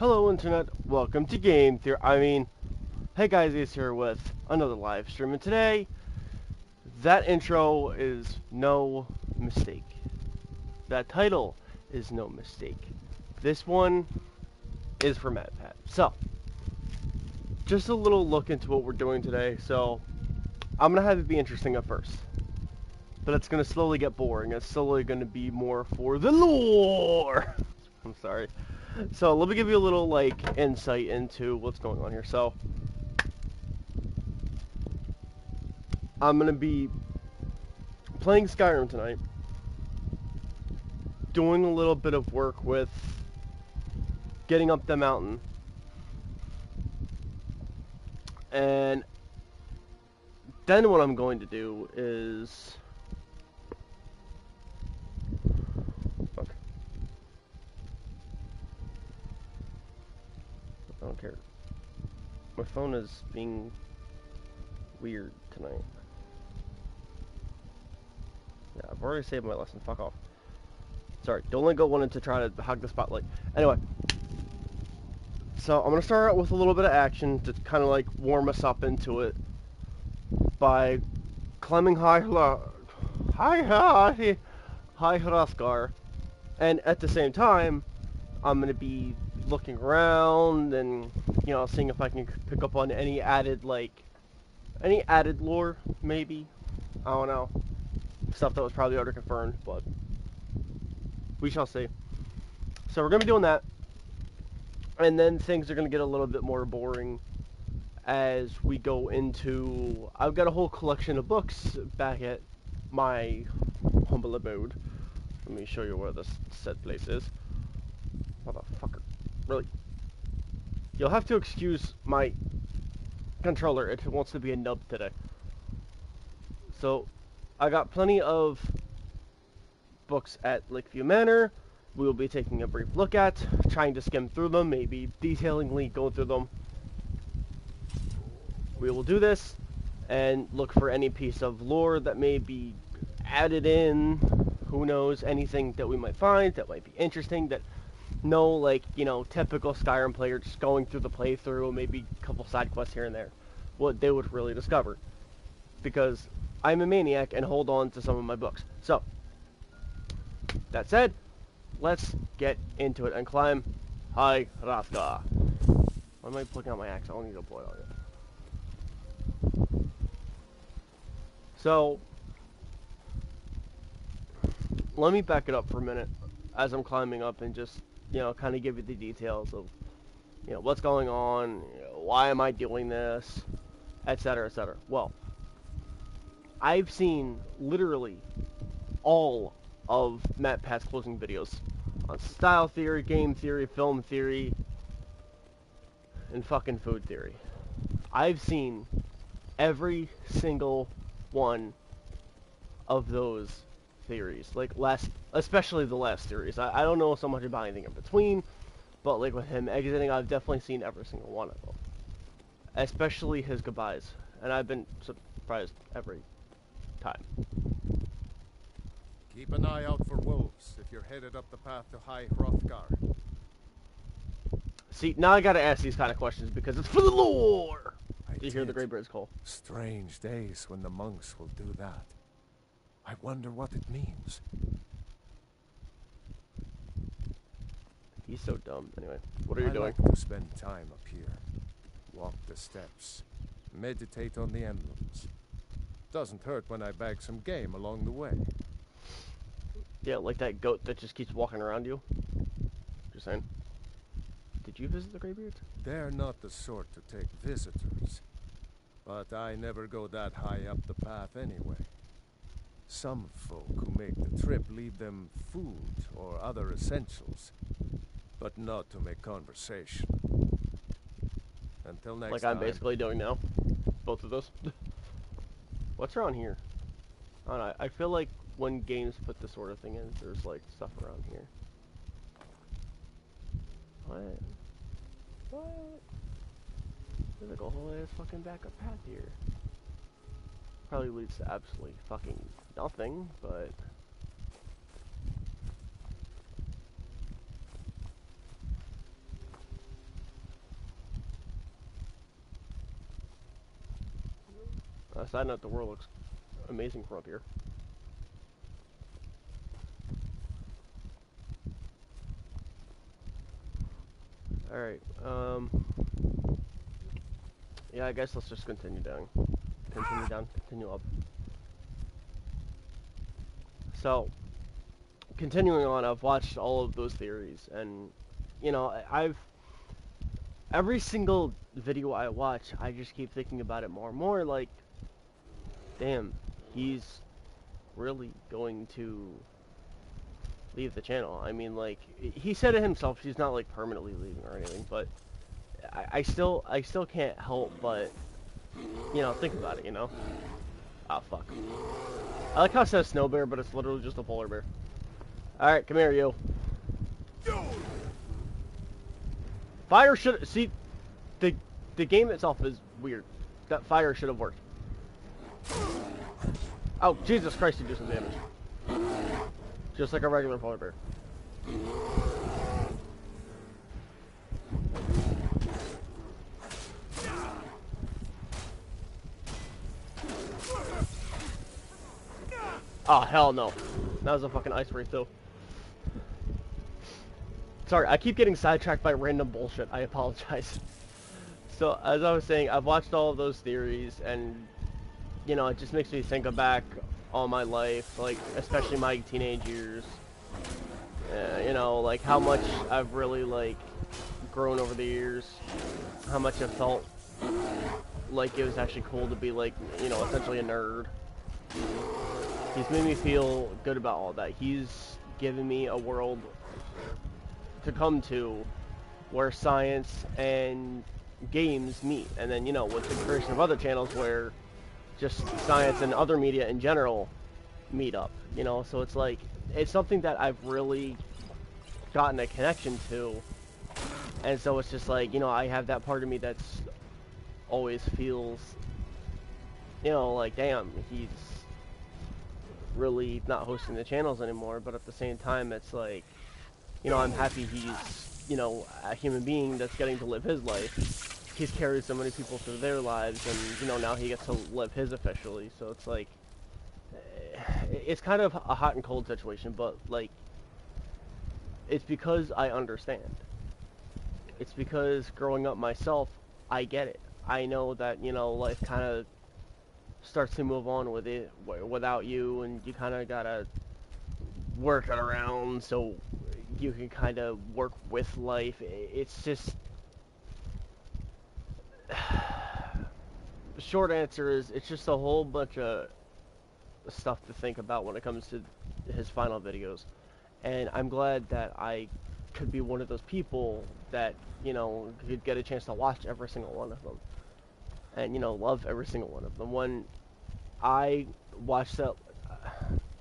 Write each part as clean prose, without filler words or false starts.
Hello Internet, welcome to Game Theory. Hey guys, Ace here with another live stream, and today, that intro is no mistake. That title is no mistake. This one is for MatPat. So, just a little look into what we're doing today. So, I'm gonna have it be interesting at first, but it's gonna slowly get boring. It's slowly gonna be more for the lore. I'm sorry. So let me give you a little insight into what's going on here. So I'm gonna be playing Skyrim tonight, doing a little bit of work with getting up the mountain, and then what I'm going to do is fuck. I don't care. My phone is being weird tonight. Yeah, I've already saved my lesson. Fuck off. Sorry, don't let go wanted to try to hog the spotlight. Anyway, so I'm gonna start out with a little bit of action to kind of warm us up into it by climbing high Hrothgar, and at the same time, I'm gonna be looking around and seeing if I can pick up on any added lore, maybe. I don't know, stuff that was probably already confirmed, but we shall see. So we're gonna be doing that, and then things are gonna get a little bit more boring as we go into. I've got a whole collection of books back at my humble abode. Let me show you where this said place is. Motherfucker. Really? You'll have to excuse my controller. It wants to be a nub today. So, I got plenty of books at Lakeview Manor. We will be taking a brief look at, trying to skim through them, maybe detailingly go through them. We will do this and look for any piece of lore that may be added in. Who knows, anything that we might find that might be interesting, that typical Skyrim player just going through the playthrough, maybe a couple side quests here and there, what they would really discover. Because I'm a maniac and hold on to some of my books. So, that said, let's get into it and climb High Hrothgar. Why am I looking at my axe? I don't need to blow it out yet. So, let me back it up for a minute as I'm climbing up and just, kind of give you the details of, what's going on, why am I doing this, etc., etc. Well, I've seen literally all of MatPat's closing videos on style theory, game theory, film theory, and fucking food theory. I've seen every single one of those theories, especially the last series. I don't know so much about anything in between, but with him exiting, I've definitely seen every single one of them, especially his goodbyes, and I've been surprised every time. Keep an eye out for wolves if you're headed up the path to High Hrothgar. See, now I gotta ask these kind of questions because it's for the lore! Do you hear the Greybird's call? Strange days when the monks will do that. I wonder what it means. He's so dumb. Anyway, what are you doing? I like to spend time up here. Walk the steps. Meditate on the emblems. Doesn't hurt when I bag some game along the way. Yeah, like that goat that just keeps walking around you. Just saying. Did you visit the Greybeards? They're not the sort to take visitors. But I never go that high up the path anyway. Some folk who make the trip leave them food or other essentials, but not to make conversation. Until next time. Like I'm basically doing now. Both of those. What's around here? I don't know. I feel like when games put this sort of thing in, there's stuff around here. What? What? There's a whole ass fucking backup path here. Probably leads to absolutely fucking nothing, but Side note, the world looks amazing from up here. Alright, yeah, I guess let's just continue down. Continue down, continue up. So, continuing on, I've watched all of those theories, and, you know, every single video I watch, I just keep thinking about it more and more, like, damn, he's really going to leave the channel. I mean, like, he said it himself, he's not, like, permanently leaving or anything, but I still can't help but, you know, think about it, you know? Ah, fuck. I like how it says snow bear, but it's literally just a polar bear. Alright, come here, you. Fire should... See, the game itself is weird. That fire should have worked. Oh, Jesus Christ, you do some damage. Just like a regular polar bear. Oh, hell no. That was a fucking ice wraith, though. Sorry, I keep getting sidetracked by random bullshit. I apologize. So, as I was saying, I've watched all of those theories, and, you know, it just makes me think back on my life, like, especially my teenage years. You know, like, how much I've really, like, grown over the years. How much I felt like it was actually cool to be, like, you know, essentially a nerd. He's made me feel good about all that. He's given me a world to come to where science and games meet. And then, you know, with the creation of other channels where just science and other media in general meet up, you know? So it's like, it's something that I've really gotten a connection to. And so it's just like, you know, I have that part of me that's always feels, you know, like, damn, he's really not hosting the channels anymore, but at the same time, it's like, you know, I'm happy he's, you know, a human being that's getting to live his life. He's carried so many people through their lives, and, you know, now he gets to live his officially, so it's like, it's kind of a hot and cold situation, but, like, it's because I understand. It's because growing up myself, I get it. I know that, you know, life kind of starts to move on with it without you, and you kind of gotta work it around so you can kind of work with life. It's just, the short answer is, it's just a whole bunch of stuff to think about when it comes to his final videos. And I'm glad that I could be one of those people that, you know, could get a chance to watch every single one of them. And, you know, love every single one of them. When I watched that,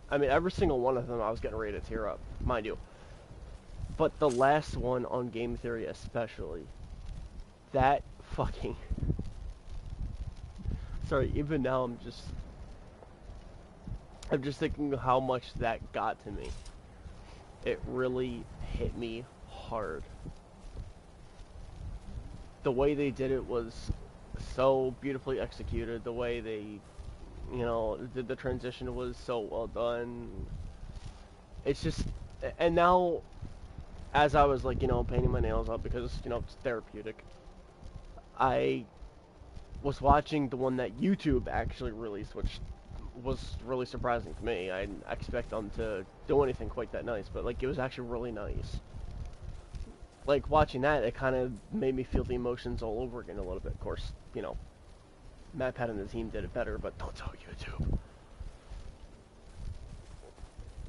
I mean, every single one of them I was getting ready to tear up, mind you. But the last one on Game Theory especially, that fucking... Sorry, even now I'm just thinking of how much that got to me. It really hit me hard. The way they did it was so beautifully executed. The way they, you know, did the transition was so well done. It's just, and now, as I was, like, you know, painting my nails up because, you know, it's therapeutic, I was watching the one that YouTube actually released, which was really surprising to me. I didn't expect them to do anything quite that nice, but, like, it was actually really nice. Like, watching that, it kind of made me feel the emotions all over again a little bit. Of course, you know, MatPat and the team did it better, but don't tell YouTube.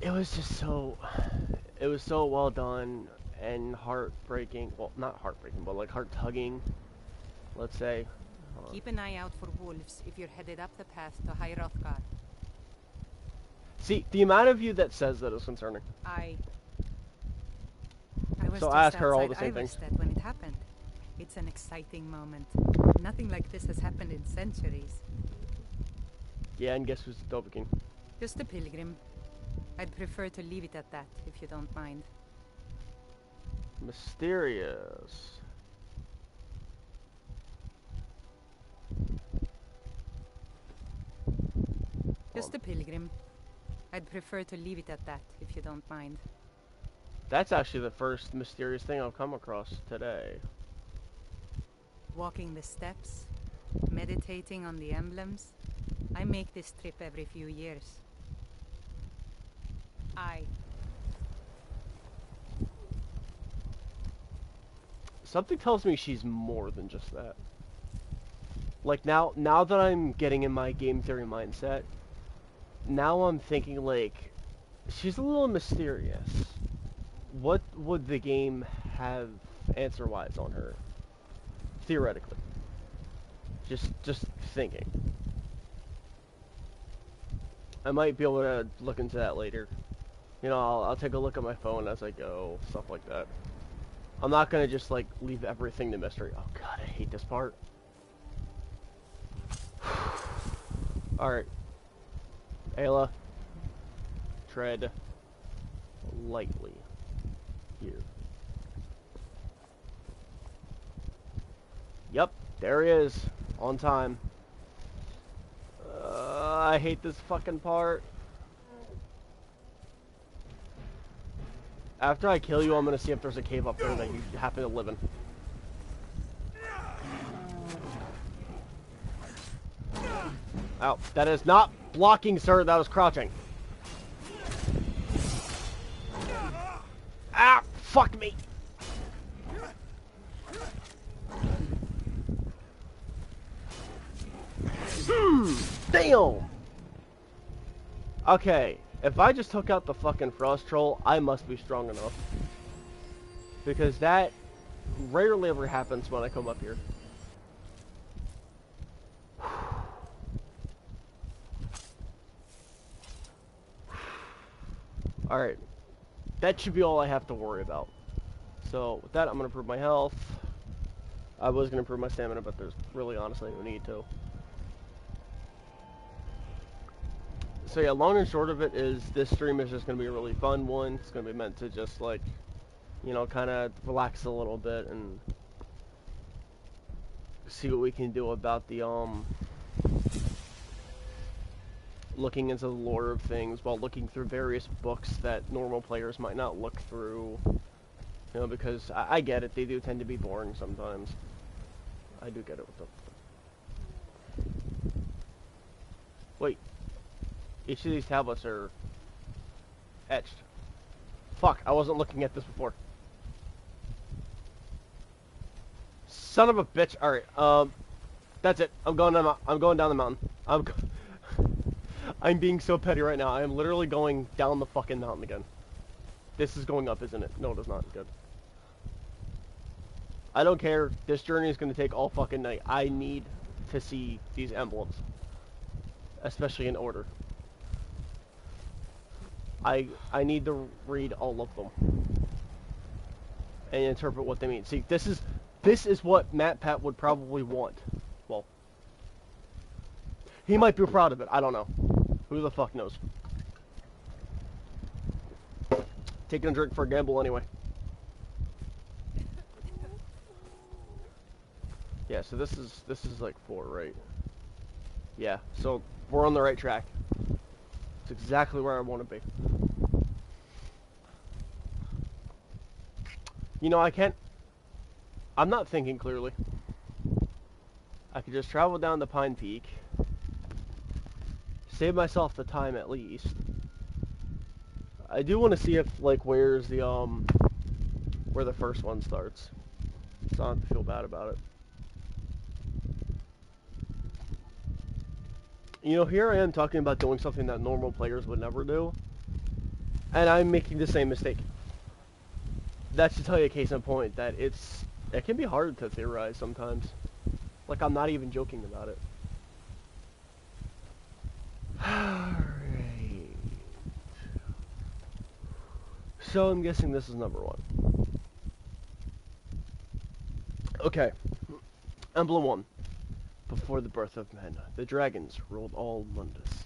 It was just so, it was so well done and heartbreaking. Well, not heartbreaking, but like heart-tugging, let's say. Keep an eye out for wolves if you're headed up the path to High Rothgar. See, the amount of you that says that is concerning. I was So just ask her all the outside same things. Iverstead when it happened. It's an exciting moment. Nothing like this has happened in centuries. Yeah, and guess who's the Dovahkiin? Just a pilgrim. I'd prefer to leave it at that, if you don't mind. Mysterious. Just a pilgrim. I'd prefer to leave it at that, if you don't mind. That's actually the first mysterious thing I've come across today. Walking the steps, meditating on the emblems. I make this trip every few years. Something tells me she's more than just that. Like, now that I'm getting in my game theory mindset, now I'm thinking, like, she's a little mysterious. What would the game have answer-wise on her? Theoretically. Just thinking. I might be able to look into that later. You know, I'll take a look at my phone as I go, stuff like that. I'm not gonna just, like, leave everything to mystery. Oh god, I hate this part. Alright. Ayla. Tread lightly here. Yep, there he is. On time. I hate this fucking part. After I kill you, I'm gonna see if there's a cave up there that you happen to live in. Ow, that is not blocking, sir. That was crouching. Ah, fuck me. Damn. Okay, if I just took out the fucking frost troll, I must be strong enough. Because that rarely ever happens when I come up here. Alright. That should be all I have to worry about. So, with that, I'm going to improve my health. I was going to improve my stamina, but there's really honestly no need to. So yeah, long and short of it is this stream is just going to be a really fun one. It's going to be meant to just, like, you know, kind of relax a little bit and see what we can do about the, looking into the lore of things while looking through various books that normal players might not look through. You know, because I get it, they do tend to be boring sometimes. I do get it with them. Wait. Each of these tablets are etched. Fuck, I wasn't looking at this before. Son of a bitch. Alright, that's it. I'm going down the mountain. I'm being so petty right now. I am literally going down the fucking mountain again. This is going up, isn't it? No, it is not. Good. I don't care. This journey is going to take all fucking night. I need to see these emblems. Especially in order. I need to read all of them. And interpret what they mean. See, this is what MatPat would probably want. Well, he might be proud of it. I don't know. Who the fuck knows? Taking a drink for a gamble anyway. Yeah, so this is like 4, right? Yeah, so we're on the right track. It's exactly where I want to be. You know, I'm not thinking clearly. I could just travel down to Pine Peak. Save myself the time at least. I do want to see if, like, where's the, where the first one starts. So I don't have to feel bad about it. You know, here I am talking about doing something that normal players would never do. And I'm making the same mistake. That should tell you a case in point that it can be hard to theorize sometimes. Like, I'm not even joking about it. Alright. So I'm guessing this is number 1. Okay. Emblem 1. Before the birth of men, the dragons ruled all Mundus.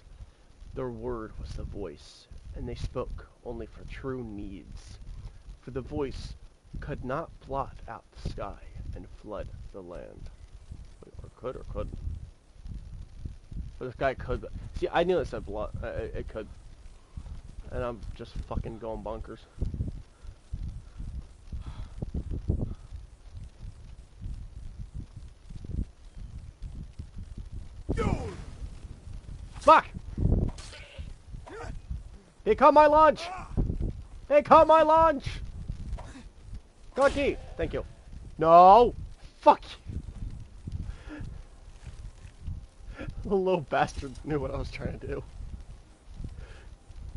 Their word was the voice, and they spoke only for true needs. For the voice could not blot out the sky and flood the land. Or could or couldn't. But this guy could. See, I knew it said blood. It could. And I'm just fucking going bonkers. Fuck! He caught my lunch! He caught my lunch! Cookie! Thank you. No! Fuck you! The little bastard knew what I was trying to do.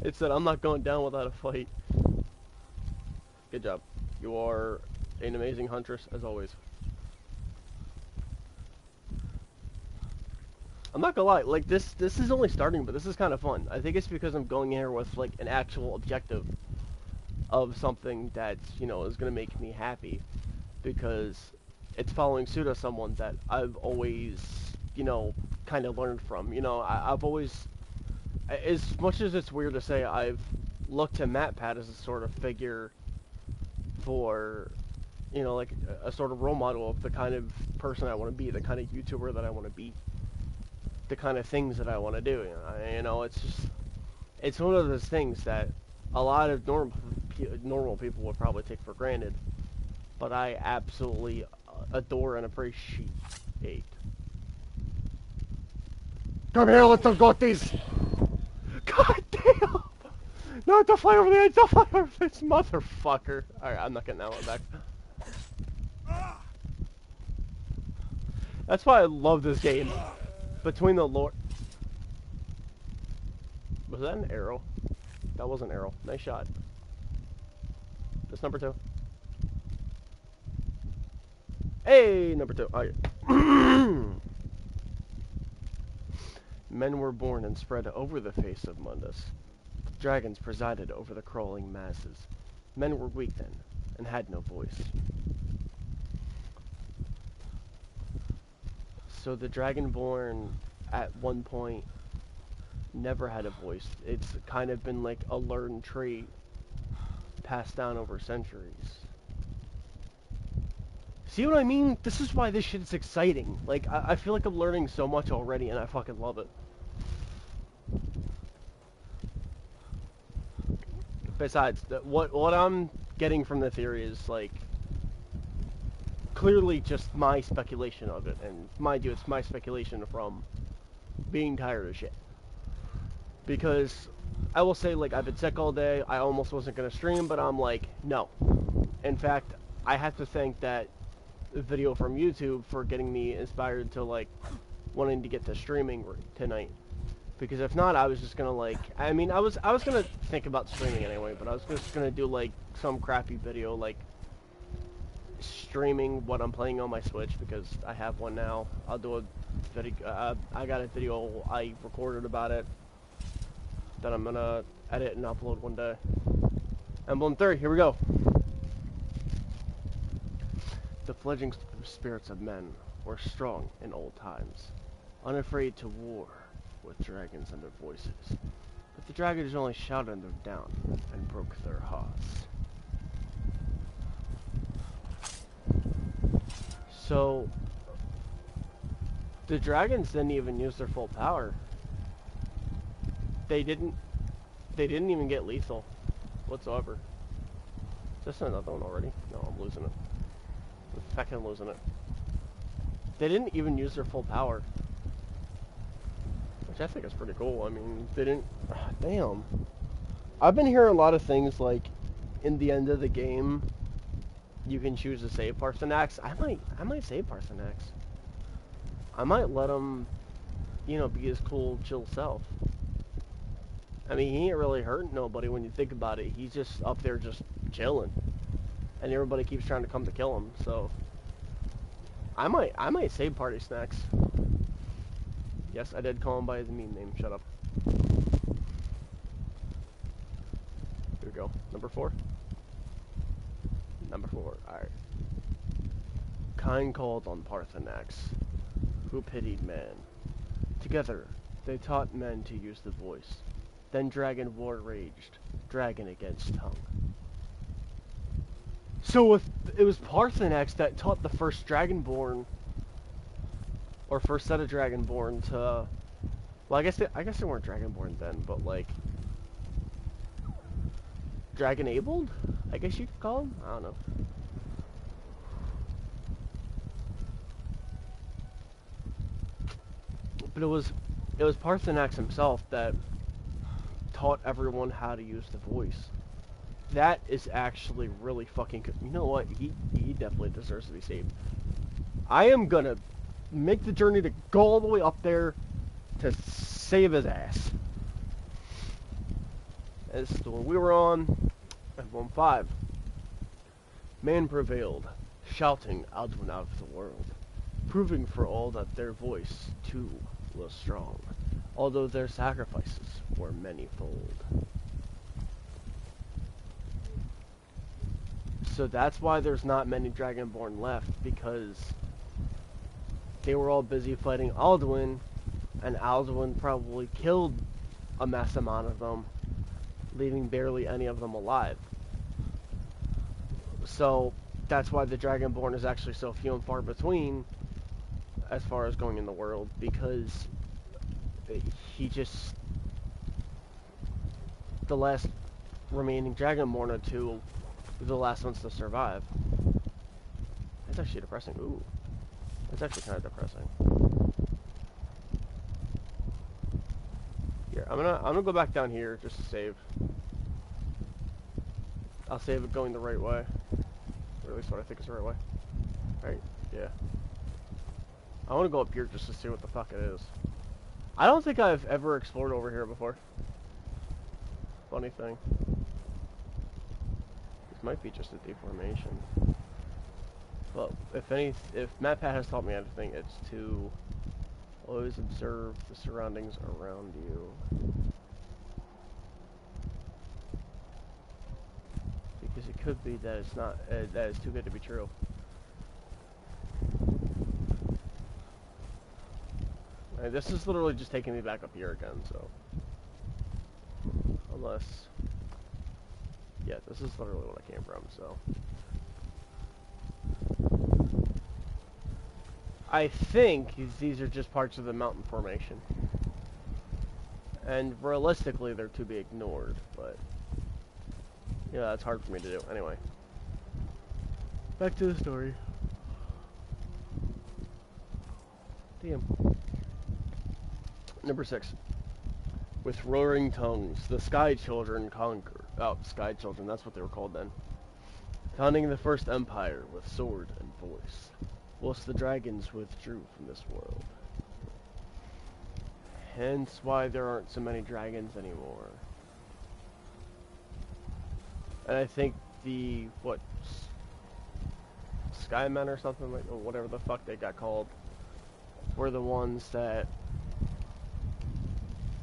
It said, I'm not going down without a fight. Good job. You are an amazing huntress, as always. I'm not gonna lie, like, this is only starting, but this is kind of fun. I think it's because I'm going here with, like, an actual objective of something that, you know, is gonna make me happy. Because it's following suit of someone that I've always, you know, kind of learned from. You know, I've always, as much as it's weird to say, I've looked to MatPat as a sort of figure for, you know, like a sort of role model of the kind of person I want to be, the kind of YouTuber that I want to be, the kind of things that I want to do. You know, it's just, it's one of those things that a lot of normal people would probably take for granted, but I absolutely adore and appreciate. Come here, little goaties! God damn! Not to fly over the edge, to fly over this motherfucker! Alright, I'm not getting that one back. That's why I love this game. Between the lore... Was that an arrow? That was an arrow. Nice shot. That's number 2. Hey, number 2. Alright. Men were born and spread over the face of Mundus. Dragons presided over the crawling masses. Men were weak then, and had no voice. So the Dragonborn, at one point, never had a voice. It's kind of been like a learned trait, passed down over centuries. See what I mean? This is why this shit is exciting. Like, I feel like I'm learning so much already, and I fucking love it. Besides, what I'm getting from the theory is, like, clearly just my speculation of it. And mind you, it's my speculation from being tired of shit. Because I will say, like, I've been sick all day. I almost wasn't going to stream, but I'm like, no. In fact, I have to thank that video from YouTube for getting me inspired to, like, wanting to get to streaming tonight. Because if not, I was just gonna, like, I mean, I was gonna think about streaming anyway, but I was just gonna do, like, some crappy video, like, streaming what I'm playing on my Switch, because I have one now. I'll do a video, I got a video I recorded about it that I'm gonna edit and upload one day. Emblem 3, here we go. The fledgling spirits of men were strong in old times, unafraid to war with dragons and their voices. But the dragons only shouted them down and broke their hearts. So, the dragons didn't even use their full power. They didn't even get lethal whatsoever. Is this another one already? No, I'm losing it. I'm fucking losing it. They didn't even use their full power. Which I think is pretty cool. I mean, they didn't... damn. I've been hearing a lot of things like, in the end of the game, you can choose to save Parthenax. I might save Parthenax. I might let him, you know, be his cool, chill self. I mean, he ain't really hurting nobody when you think about it. He's just up there just chilling. And everybody keeps trying to come to kill him, so... I might save Party Snacks. Yes, I did call him by his meme name. Shut up. Here we go. Number 4. Number 4. Alright. Kind called on Parthenax, who pitied man. Together, they taught men to use the voice. Then dragon war raged, dragon against tongue. So it was Parthenax that taught the first Dragonborn, or first set of Dragonborn, to Well, I guess they weren't Dragonborn then, but like Dragon-abled? I guess you could call them. I don't know. But it was Parthenax himself that taught everyone how to use the voice. That is actually really fucking good. You know what? He definitely deserves to be saved. I am gonna make the journey to go all the way up there to save his ass. As the one we were on, F-15. Man prevailed, shouting Alduin out of the world, proving for all that their voice, too, was strong, although their sacrifices were manyfold. So that's why there's not many Dragonborn left, because they were all busy fighting Alduin, and Alduin probably killed a mass amount of them, leaving barely any of them alive. So that's why the Dragonborn is actually so few and far between as far as going in the world, because he just, the last remaining Dragonborn or two were the last ones to survive. That's actually depressing. Ooh. That's actually kind of depressing. Here, I'm gonna go back down here just to save. I'll save it going the right way. Or at least what I think is the right way. Right? Yeah. I want to go up here just to see what the fuck it is. I don't think I've ever explored over here before. Funny thing. This might be just a deformation. But if MatPat has taught me anything, it's to always observe the surroundings around you. Because it could be that it's not, that it's too good to be true. And this is literally just taking me back up here again, so. Unless, yeah, this is literally what I came from, so. I think these are just parts of the mountain formation. And realistically, they're to be ignored, but yeah, that's hard for me to do. Anyway, back to the story. Damn. Number 6. With roaring tongues, the Sky Children conquer. Oh, Sky Children, that's what they were called then. Founding the first empire with sword and voice, whilst the dragons withdrew from this world. Hence why there aren't so many dragons anymore. And I think the, what, Skymen or something like, or whatever the fuck they got called, were the ones that,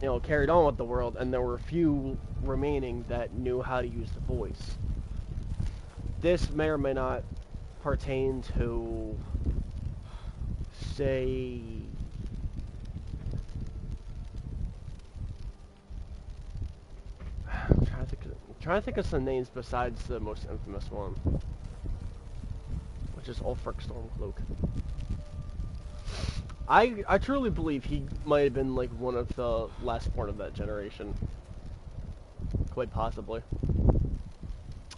you know, carried on with the world, and there were a few remaining that knew how to use the voice. This may or may not pertain to, say, I'm trying to think of some names besides the most infamous one, which is Ulfric Stormcloak. I truly believe he might have been like one of the last born of that generation. Quite possibly.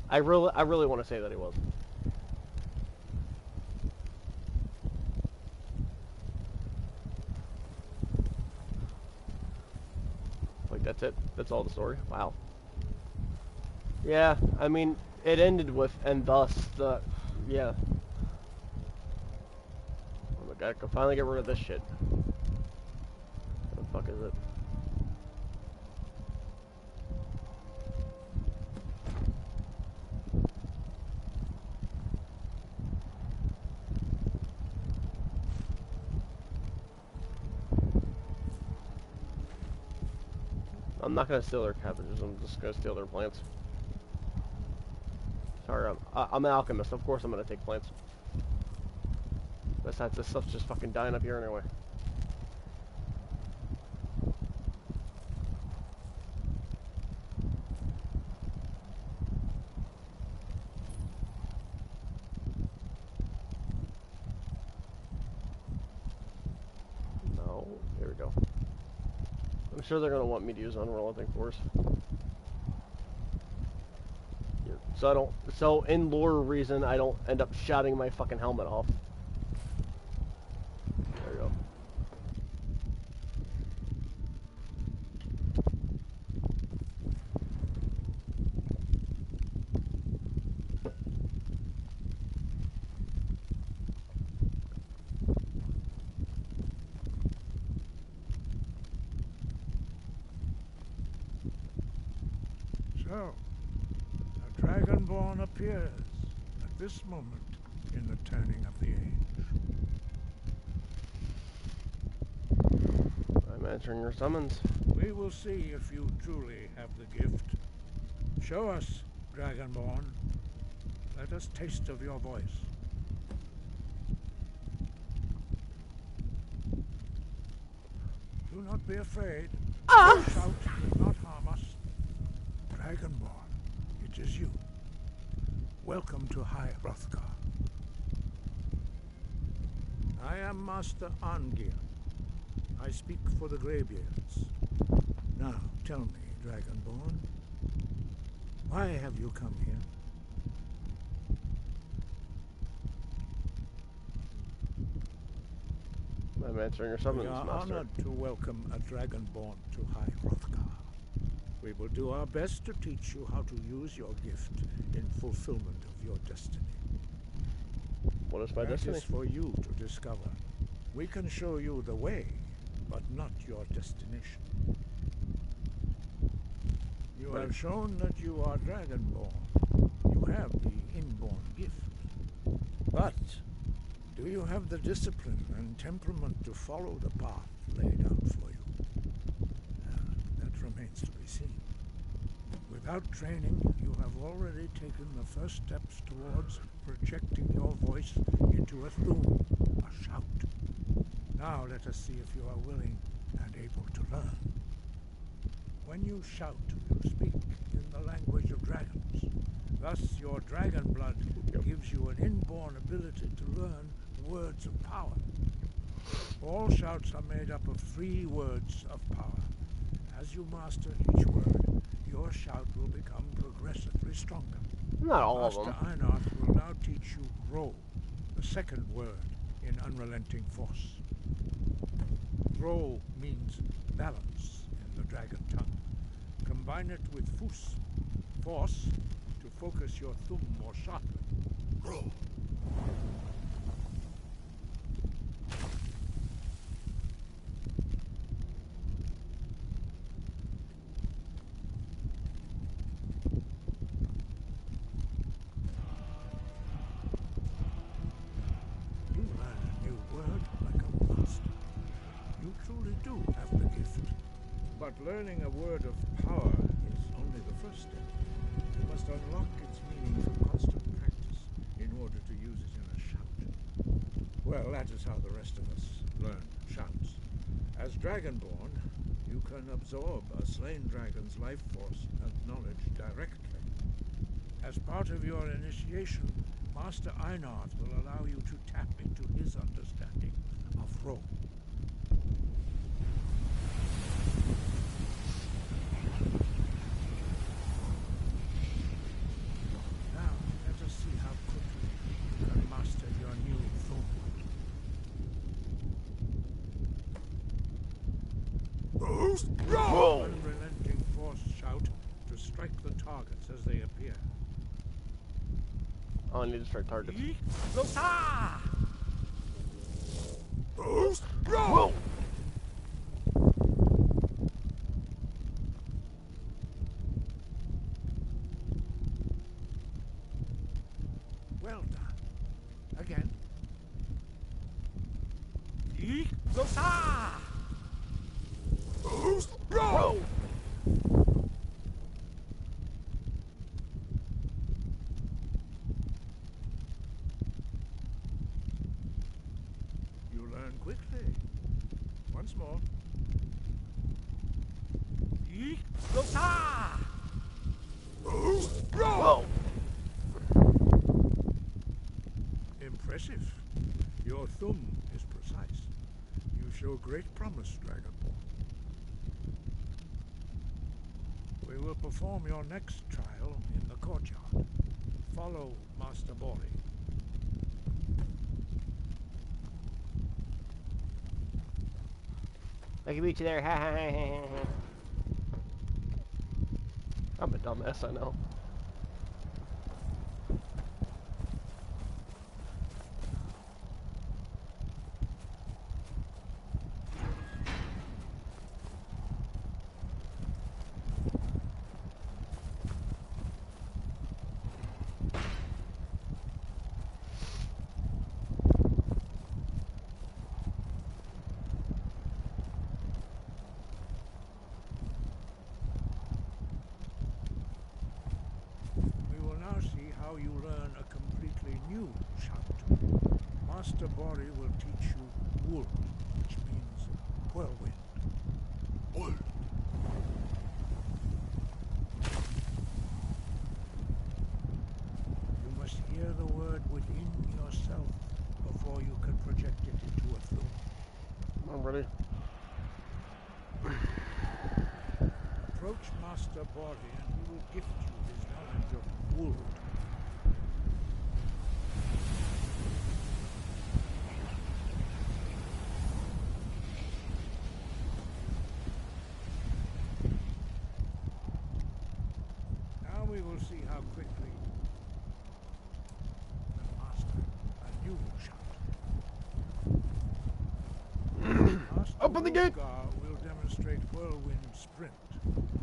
I really want to say that he was. Like, that's it? That's all the story? Wow. Yeah, I mean, it ended with, and thus, the, yeah. Oh my god, I can finally get rid of this shit. What the fuck is it? I'm not gonna steal their cabbages, I'm just gonna steal their plants. Sorry, I'm an alchemist, of course I'm gonna take plants. Besides, this stuff's just fucking dying up here anyway. No, here we go. I'm sure they're gonna want me to use unrelenting force. Yeah. So I don't. So in lore reason, I don't end up shouting my fucking helmet off. There you go. So, a Dragonborn appears at this moment in the turning of the age. I'm answering your summons. We will see if you truly have the gift. Show us, Dragonborn. Let us taste of your voice. Do not be afraid. Your shout will not harm us. Dragonborn, it is you. Welcome to High Hrothgar. I am Master Arngir. I speak for the Greybeards. Now, tell me, Dragonborn, why have you come here? I'm answering your summons, We are Master. honored to welcome a Dragonborn to High Hrothgar. We will do our best to teach you how to use your gift in fulfillment of your destiny. What is my destiny? That is for you to discover. We can show you the way, but not your destination. You have shown that you are Dragonborn. You have the inborn gift. But do you have the discipline and temperament to follow the path laid out for you? That remains to be seen. Without training, you have already taken the first steps towards projecting your voice into a thum, a shout. Now let us see if you are willing and able to learn. When you shout, you speak in the language of dragons. Thus, your dragon blood gives you an inborn ability to learn words of power. All shouts are made up of 3 words of power. As you master each word, your shout will become progressively stronger. Not all of Master them. Einarth will now teach you Ro, the second word in unrelenting force. Ro means balance in the dragon tongue. Combine it with Fus, force, to focus your thumb more sharply. Ro. You learn a new word like a master. You truly do have the gift. But learning a word of power is only the first step. You must unlock its meaning through constant practice in order to use it in a shout. Well, that is how the rest of us learn shouts. As Dragonborn, you can absorb a slain dragon's life force and knowledge directly. As part of your initiation, Master Einarth will allow you to tap into his understanding of Ro. Now, let us see how quickly you can master your new thum. Whoa! Unrelenting force shout to strike the targets as they appear. Oh, I need to strike targets. Whoa! Well done. Again. Whoa! You learn quickly. Once more. Whoa! Impressive. Your thumb is precise. You show great promise, Dragonborn. We will perform your next trial in the courtyard. Follow Master Bori. I can meet you there. Ha ha ha ha ha. I'm a dumbass, I know. We will now see how you learn a completely new shout. Master Bori will teach you wool, which means whirlwind. Wool. You must hear the word within yourself before you can project it into a flume. I'm ready. Approach Master Bori and he will gift you his knowledge of wool. Now we will see how quickly the master a new shout. Master Open the gate! Wolfgar will demonstrate whirlwind sprint.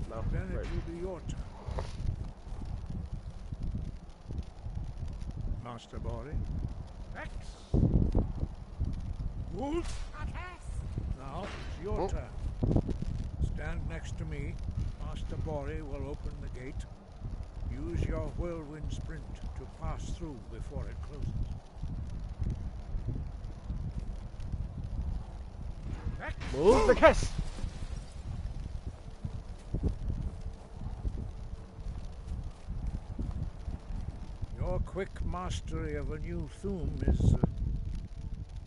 No, Then it right. will be your turn. Master Bori. X. Wolf. Now it's your turn. Stand next to me. Master Bori will open the gate. Use your whirlwind sprint to pass through before it closes. X. Move the kiss! Your quick mastery of a new thum is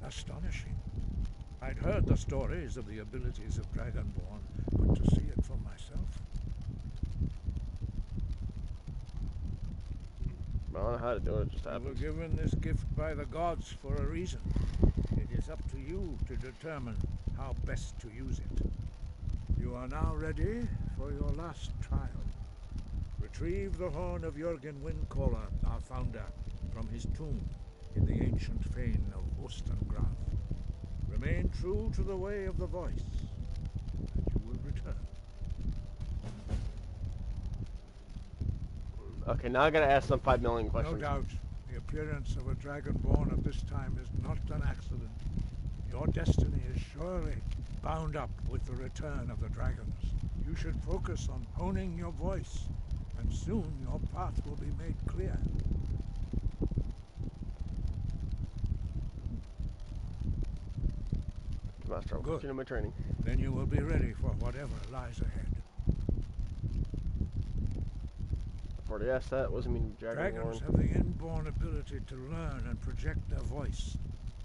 astonishing. I'd heard the stories of the abilities of Dragonborn, but to see it for myself. I don't know how to do it, just You were happens. given this gift by the gods for a reason. It is up to you to determine how best to use it. You are now ready for your last trial. Retrieve the horn of Jürgen Windcaller, our founder, from his tomb in the ancient fane of Ostengraf. Remain true to the way of the voice, and you will return. Okay, now I gotta ask them 5 million No questions. doubt, the appearance of a dragonborn at this time is not an accident. Your destiny is surely bound up with the return of the dragons. You should focus on honing your voice, and soon your path will be made clear. Master, I'll Good. continue my training. Then you will be ready for whatever lies ahead. I've already asked that, wasn't mean Dragons Dragonborn. have the inborn ability to learn and project their voice.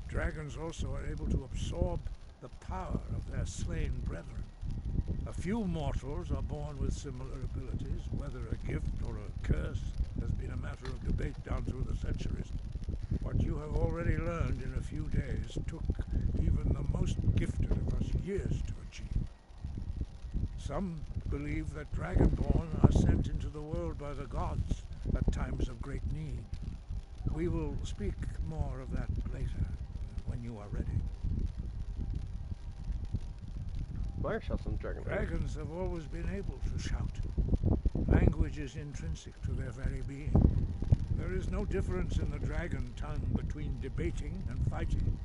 Dragons also are able to absorb the power of their slain brethren. A few mortals are born with similar abilities. Whether a gift or a curse has been a matter of debate down through the centuries. What you have already learned in a few days took even the most gifted of us years to achieve. Some believe that Dragonborn are sent into the world by the gods at times of great need. We will speak more of that later, when you are ready. Why shall some Dragonborn? Dragons have always been able to shout. Language is intrinsic to their very being. There is no difference in the dragon tongue between debating and fighting.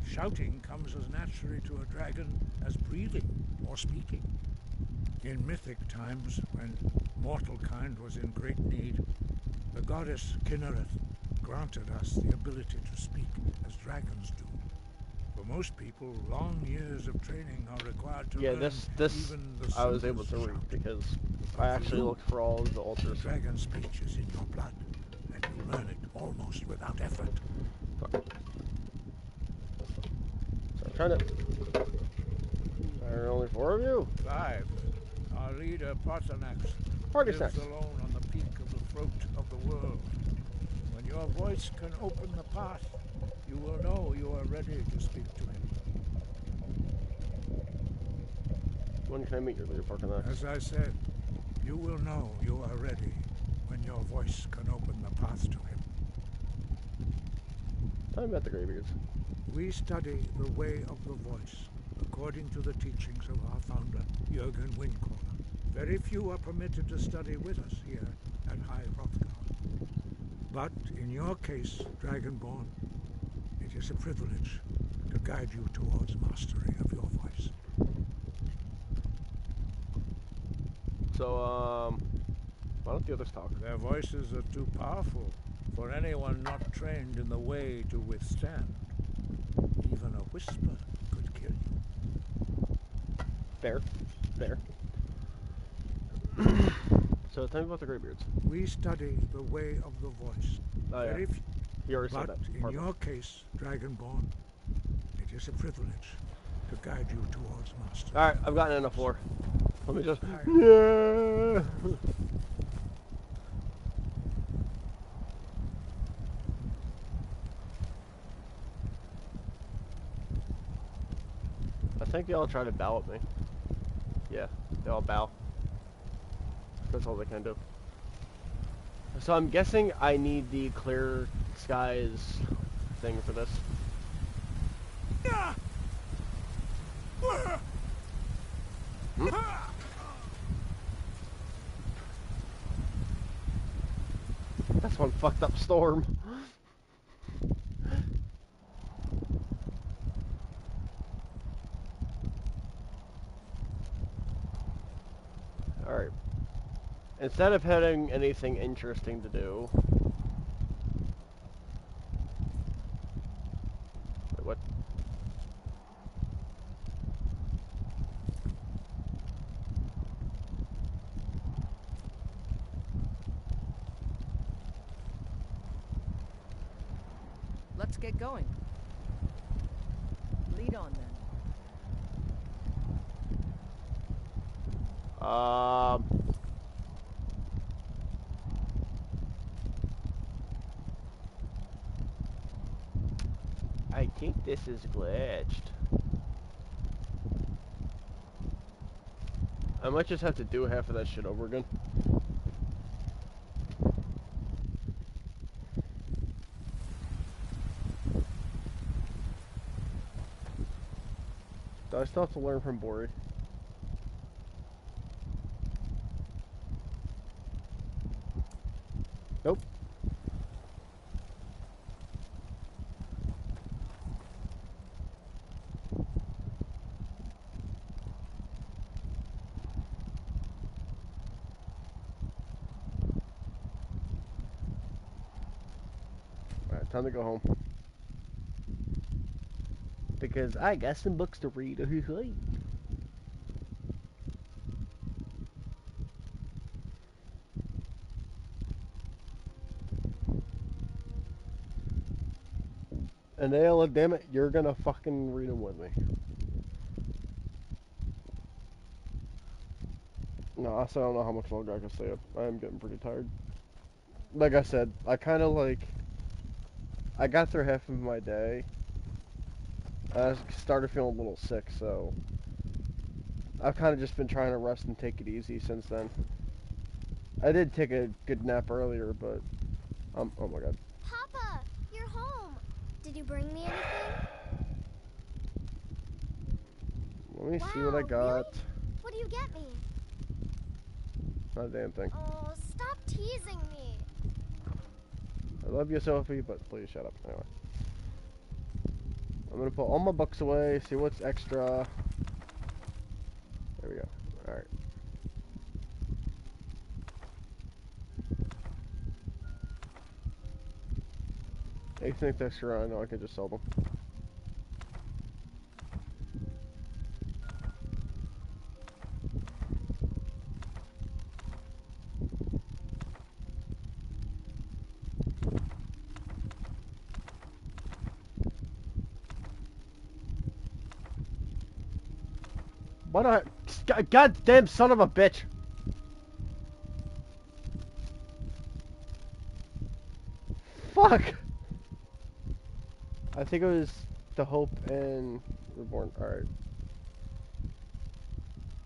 Shouting comes as naturally to a dragon as breathing or speaking. In mythic times, when mortal kind was in great need, the goddess Kinnereth granted us the ability to speak as dragons do. For most people, long years of training are required to Yeah, learn this even the I was able simplest to read shout. because I actually looked for all of the altars. Dragon speech is in your blood, and you learn it almost without effort. So I'm trying to. There are only 4 of you. 5. Our leader, Parthenax, Party lives snacks. alone on the peak of the throat of the world. When your voice can open the path, you will know you are ready to speak to him. When can I meet your leader, Parthenax? As I said, you will know you are ready when your voice can open the path to him. Time about the Greybeards. We study the way of the voice, according to the teachings of our founder, Jürgen Windcaller. Very few are permitted to study with us here at High Hrothgar. But in your case, Dragonborn, it is a privilege to guide you towards mastery of your voice. So, why don't the others talk? Their voices are too powerful for anyone not trained in the way to withstand. Even a whisper could kill you. Fair. Fair. So, tell me about the Greybeards. We study the way of the voice. Oh, yeah. Very few. You already said But that. in Pardon. your case, Dragonborn, it is a privilege to guide you towards mastery. Alright, I've gotten enough lore. Let me just... I- Yeah! I think they all try to bow at me. Yeah, they all bow. That's all they can do. So I'm guessing I need the clear skies thing for this. That's one fucked up storm. Alright. Instead of having anything interesting to do... Wait, what? Let's get going. Lead on then. I think this is glitched. I might just have to do half of that shit over again. Do I still have to learn from Bori? Nope. Alright, time to go home. Because I got some books to read. And Ayla, damn it, you're gonna fucking read them with me. No, I still don't know how much longer I can stay up. I am getting pretty tired. Like I said, I kind of like... I got through half of my day. I started feeling a little sick, so... I've kind of just been trying to rest and take it easy since then. I did take a good nap earlier, but... oh my god. Papa, you're home. Did you bring me anything? Let me see Wow, what I got. really? What do you get me? Not a damn thing. Oh, stop teasing me. I love you, Sophie, but please shut up. Anyway. I'm gonna put all my books away, see what's extra. There we go. Alright. Anything extra, I know I can just sell them. Why not? Goddamn son of a bitch! Fuck! I think it was The Hope and Reborn. Alright.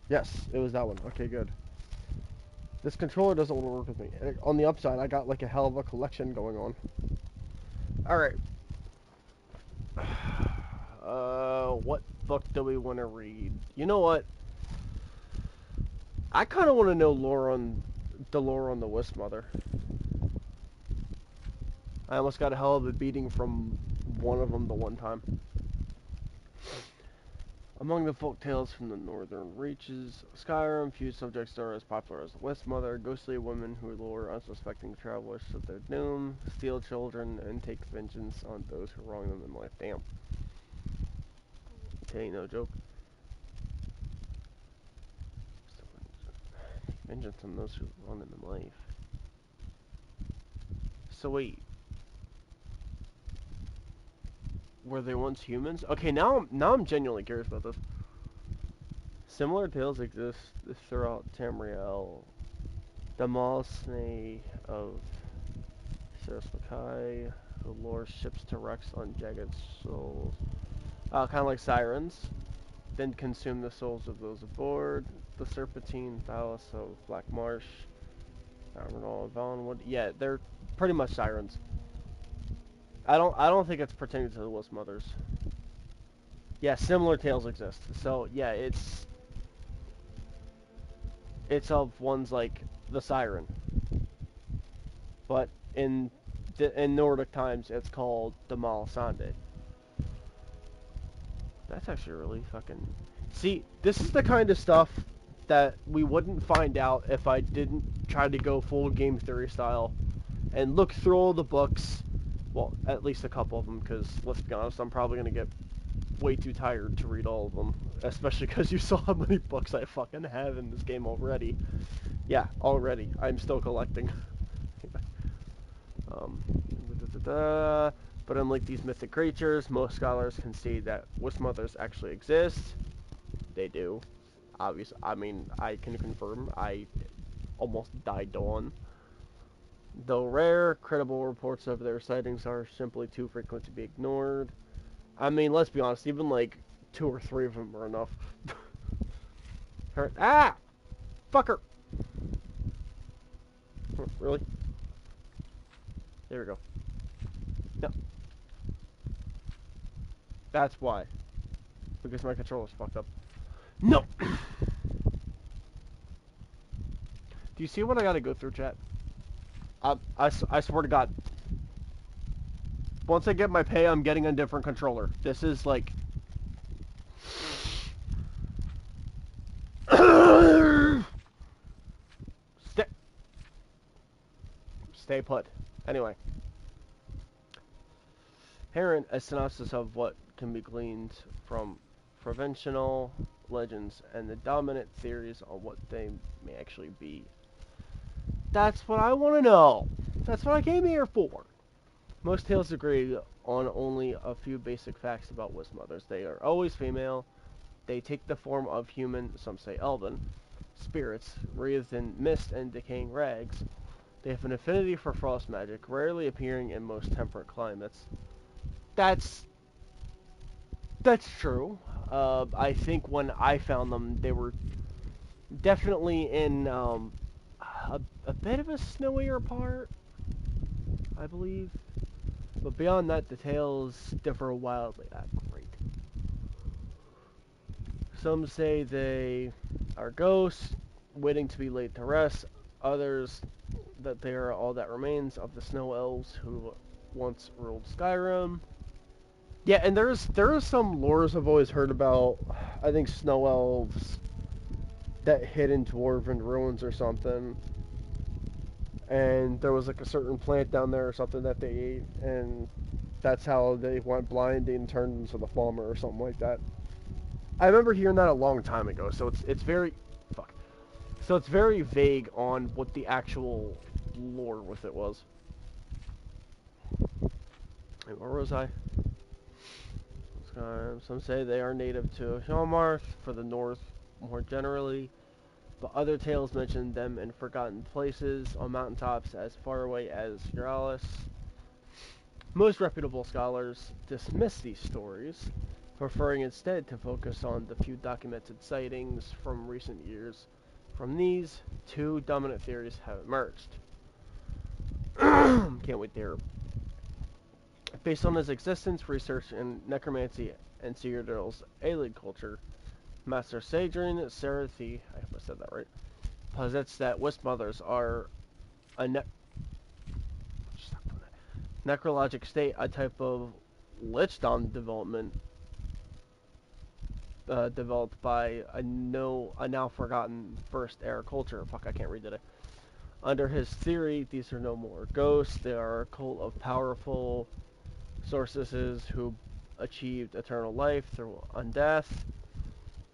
Yes, it was that one. Okay, good. This controller doesn't want to work with me. And on the upside, I got like a hell of a collection going on. Alright. What book do we want to read? You know what? I kind of want to know lore on the Wisp Mother. I almost got a hell of a beating from one of them the one time. Among the folk tales from the northern reaches of Skyrim, few subjects are as popular as the Wisp Mother, ghostly women who lure unsuspecting travelers to their doom, steal children, and take vengeance on those who wrong them in life. Damn. Okay, no joke. Take vengeance on those who wrong them in life. So wait, were they once humans? Okay, now I'm genuinely curious about this. Similar tales exist throughout Tamriel. The Malsne of Sarasvakai, who lures ships to wrecks on jagged souls. Kind of like sirens. Then consume the souls of those aboard. The Serpentine Thallus of Black Marsh. Armenal, Valenwood. Yeah, they're pretty much sirens. I don't think it's pertaining to the Wisp Mothers. Yeah, similar tales exist. So yeah, it's of ones like the siren, but in Nordic times it's called the Malsande. That's actually really fucking... See, this is the kind of stuff that we wouldn't find out if I didn't try to go full game theory style and look through all the books. Well, at least a couple of them, because let's be honest, I'm probably going to get way too tired to read all of them. Especially because you saw how many books I fucking have in this game already. Yeah, already. I'm still collecting. um, but unlike these mythic creatures, most scholars concede that Wisp Mothers actually exist. They do. Obviously, I mean, I can confirm. I almost died on. Though rare, credible reports of their sightings are simply too frequent to be ignored. I mean, let's be honest, even like 2 or 3 of them are enough. Ah! Fucker! Really? There we go. No. That's why. Because my controller's fucked up. No! Do you see what I gotta go through, chat? I swear to God. Once I get my pay, I'm getting a different controller. This is like... Stay put. Anyway. Herein, a synopsis of what can be gleaned from provincial legends and the dominant theories on what they may actually be. That's what I want to know. That's what I came here for. Most tales agree on only a few basic facts about Wisp Mothers. They are always female. They take the form of human, some say elven, spirits, wreathed in mist and decaying rags. They have an affinity for frost magic, rarely appearing in most temperate climates. That's true. I think when I found them, they were definitely in a bit of a snowier part, I believe. But beyond that, the tales differ wildly. Great. Some say they are ghosts, waiting to be laid to rest. Others that they are all that remains of the snow elves who once ruled Skyrim. Yeah, and there are some lores I've always heard about. I think snow elves that hid in dwarven ruins or something. And there was like a certain plant down there or something that they ate, and that's how they went blind and turned into the Falmer or something like that. I remember hearing that a long time ago, so it's very fuck. So it's very vague on what the actual lore with it was. Wait, where was I? Some say they are native to Hjalmarth for the north. more generally, but other tales mention them in forgotten places on mountaintops as far away as Euralis. Most reputable scholars dismiss these stories, preferring instead to focus on the few documented sightings from recent years. From these, two dominant theories have emerged. Can't wait to hear. Based on his existence, research in necromancy and Cyrodiil's alien culture, Master Sadrian Sarathi, I hope I said that right, posits that wisp mothers are a necrologic state, a type of lichdom development developed by a now forgotten first era culture. Fuck, I can't read today. Under his theory, these are no more ghosts. They are a cult of powerful sorceresses who achieved eternal life through undeath.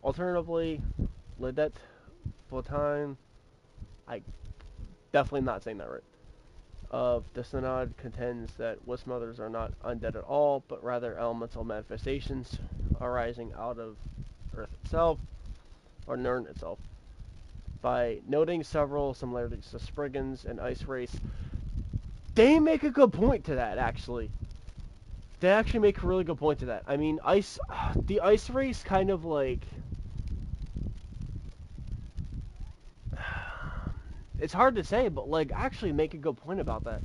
Alternatively, Ledet Votan, I definitely not saying that right, of the Synod contends that wisp mothers are not undead at all, but rather elemental manifestations arising out of Earth itself, or Nirn itself. By noting several similarities to Spriggans and Ice Race, they make a good point to that, actually. They actually make a really good point to that. I mean, the Ice Race kind of like... It's hard to say, but like, actually make a good point about that.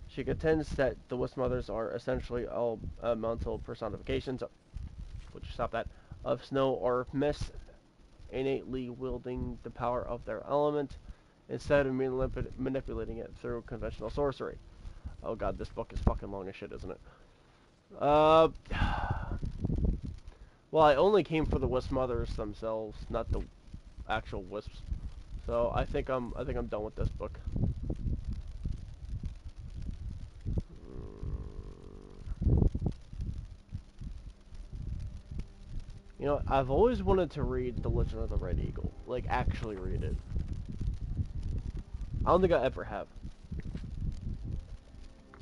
She contends that the Wisp Mothers are essentially all elemental personifications, would you stop that, of snow or mist, innately wielding the power of their element, instead of manipulating it through conventional sorcery. Oh god, this book is fucking long as shit, isn't it? Well, I only came for the Wisp Mothers themselves, not the actual wisps. So I think I'm done with this book. You know, I've always wanted to read The Legend of the Red Eagle. Like, actually read it. I don't think I ever have.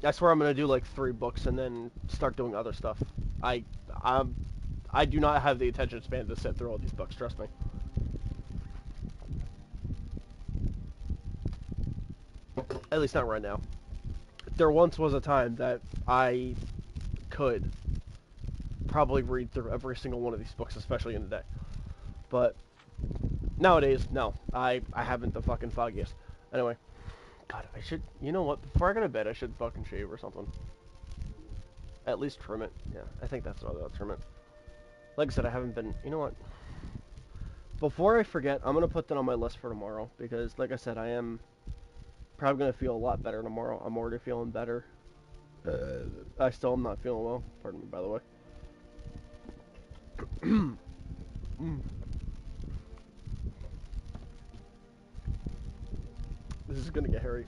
That's where I'm gonna do like 3 books and then start doing other stuff. I'm I do not have the attention span to sit through all these books, trust me. At least not right now. There once was a time that I could probably read through every single one of these books, especially in a day. But nowadays, no. I haven't the fucking foggiest. Anyway. God, I should... You know what? Before I go to bed, I should fucking shave or something. At least trim it. Yeah, I think that's what I'll trim it. Like I said, I haven't been... You know what? Before I forget, I'm going to put that on my list for tomorrow. Because, like I said, I am probably going to feel a lot better tomorrow. I'm already feeling better. I still am not feeling well. Pardon me, by the way. This is going to get hairy.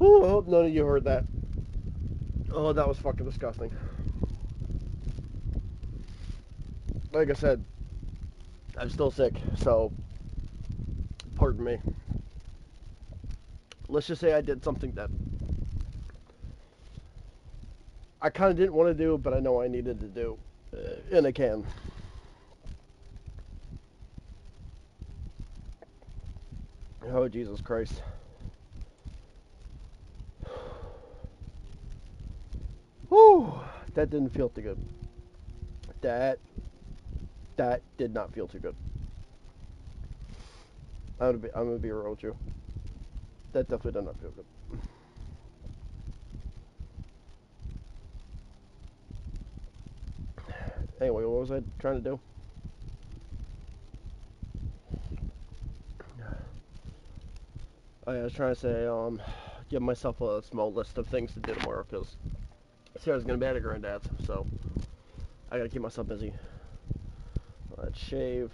Ooh, I hope none of you heard that. Oh, that was fucking disgusting. Like I said, I'm still sick, so pardon me. Let's just say I did something that I kind of didn't want to do, but I know I needed to do. And I can. Oh, Jesus Christ. Whew, that didn't feel too good. That That did not feel too good. I'm gonna be real with you. That definitely did not feel good. Anyway, what was I trying to do? I was trying to say, give myself a small list of things to do tomorrow because Sarah's gonna be at her granddad's, so I gotta keep myself busy. Let's shave.